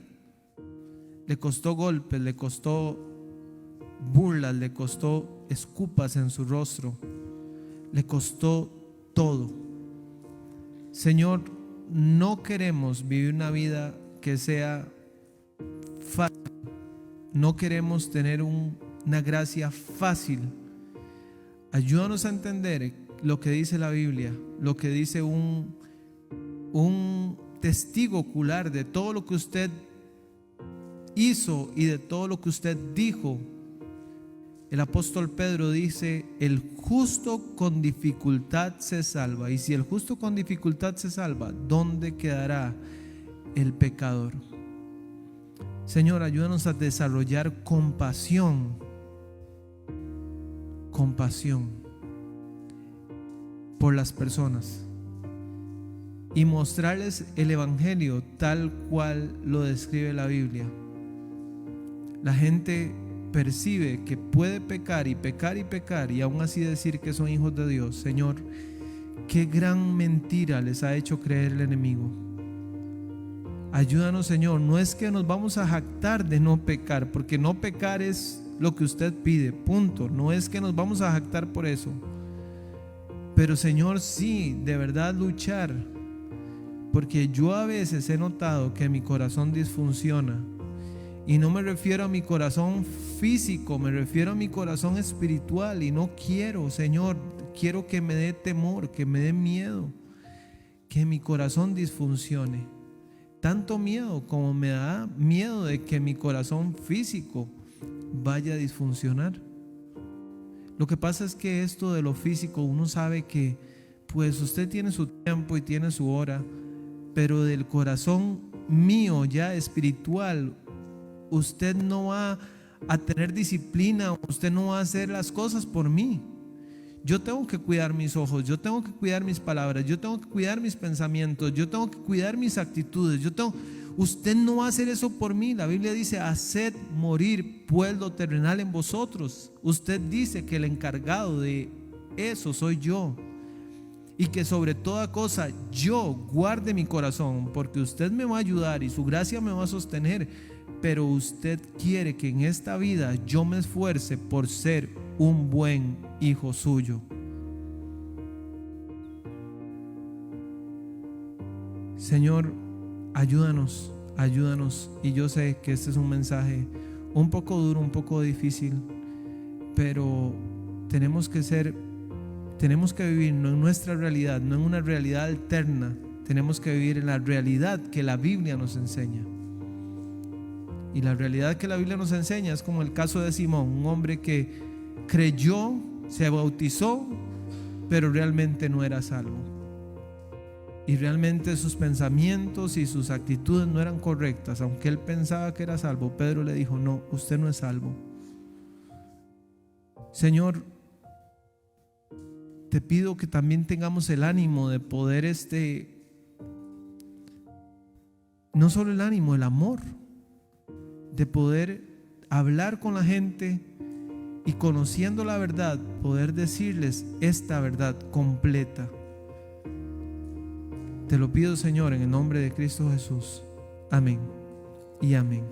Le costó golpes, le costó burlas, le costó escupas en su rostro. Le costó todo. Señor, no queremos vivir una vida que sea fácil. No queremos tener una gracia fácil. Ayúdanos a entender lo que dice la Biblia, lo que dice un testigo ocular de todo lo que usted hizo y de todo lo que usted dijo. El apóstol Pedro dice: el justo con dificultad se salva. Y si el justo con dificultad se salva, ¿dónde quedará el pecador? Señor, ayúdanos a desarrollar compasión por las personas y mostrarles el evangelio tal cual lo describe la Biblia. La gente percibe que puede pecar y pecar y pecar y aún así decir que son hijos de Dios. Señor, qué gran mentira les ha hecho creer el enemigo. Ayúdanos, Señor. No es que nos vamos a jactar de no pecar, porque no pecar es lo que usted pide, punto. No es que nos vamos a jactar por eso, pero Señor, sí, de verdad luchar, porque yo a veces he notado que mi corazón disfunciona. Y no me refiero a mi corazón físico, me refiero a mi corazón espiritual. Y no quiero, Señor, quiero que me dé temor, que me dé miedo, que mi corazón disfuncione. Tanto miedo como me da miedo de que mi corazón físico vaya a disfuncionar. Lo que pasa es que esto de lo físico, uno sabe que pues usted tiene su tiempo y tiene su hora, pero del corazón mío ya espiritual, usted no va a tener disciplina, usted no va a hacer las cosas por mí. Yo tengo que cuidar mis ojos, yo tengo que cuidar mis palabras, yo tengo que cuidar mis pensamientos, yo tengo que cuidar mis actitudes. Usted no va a hacer eso por mí. La Biblia dice: haced morir pues lo terrenal en vosotros. Usted dice que el encargado de eso soy yo, y que sobre toda cosa yo guarde mi corazón, porque usted me va a ayudar y su gracia me va a sostener. Pero usted quiere que en esta vida yo me esfuerce por ser un buen hijo suyo. Señor, ayúdanos. Y yo sé que este es un mensaje un poco duro, un poco difícil, pero tenemos que vivir no en nuestra realidad, no en una realidad alterna. Tenemos que vivir en la realidad que la Biblia nos enseña. Y la realidad que la Biblia nos enseña es como el caso de Simón, un hombre que creyó, se bautizó, pero realmente no era salvo. Y realmente sus pensamientos y sus actitudes no eran correctas. Aunque él pensaba que era salvo, Pedro le dijo: no, usted no es salvo. Señor, te pido que también tengamos el ánimo de poder no solo el ánimo, el amor, de poder hablar con la gente y, conociendo la verdad, poder decirles esta verdad completa. Te lo pido, Señor, en el nombre de Cristo Jesús. Amén y amén.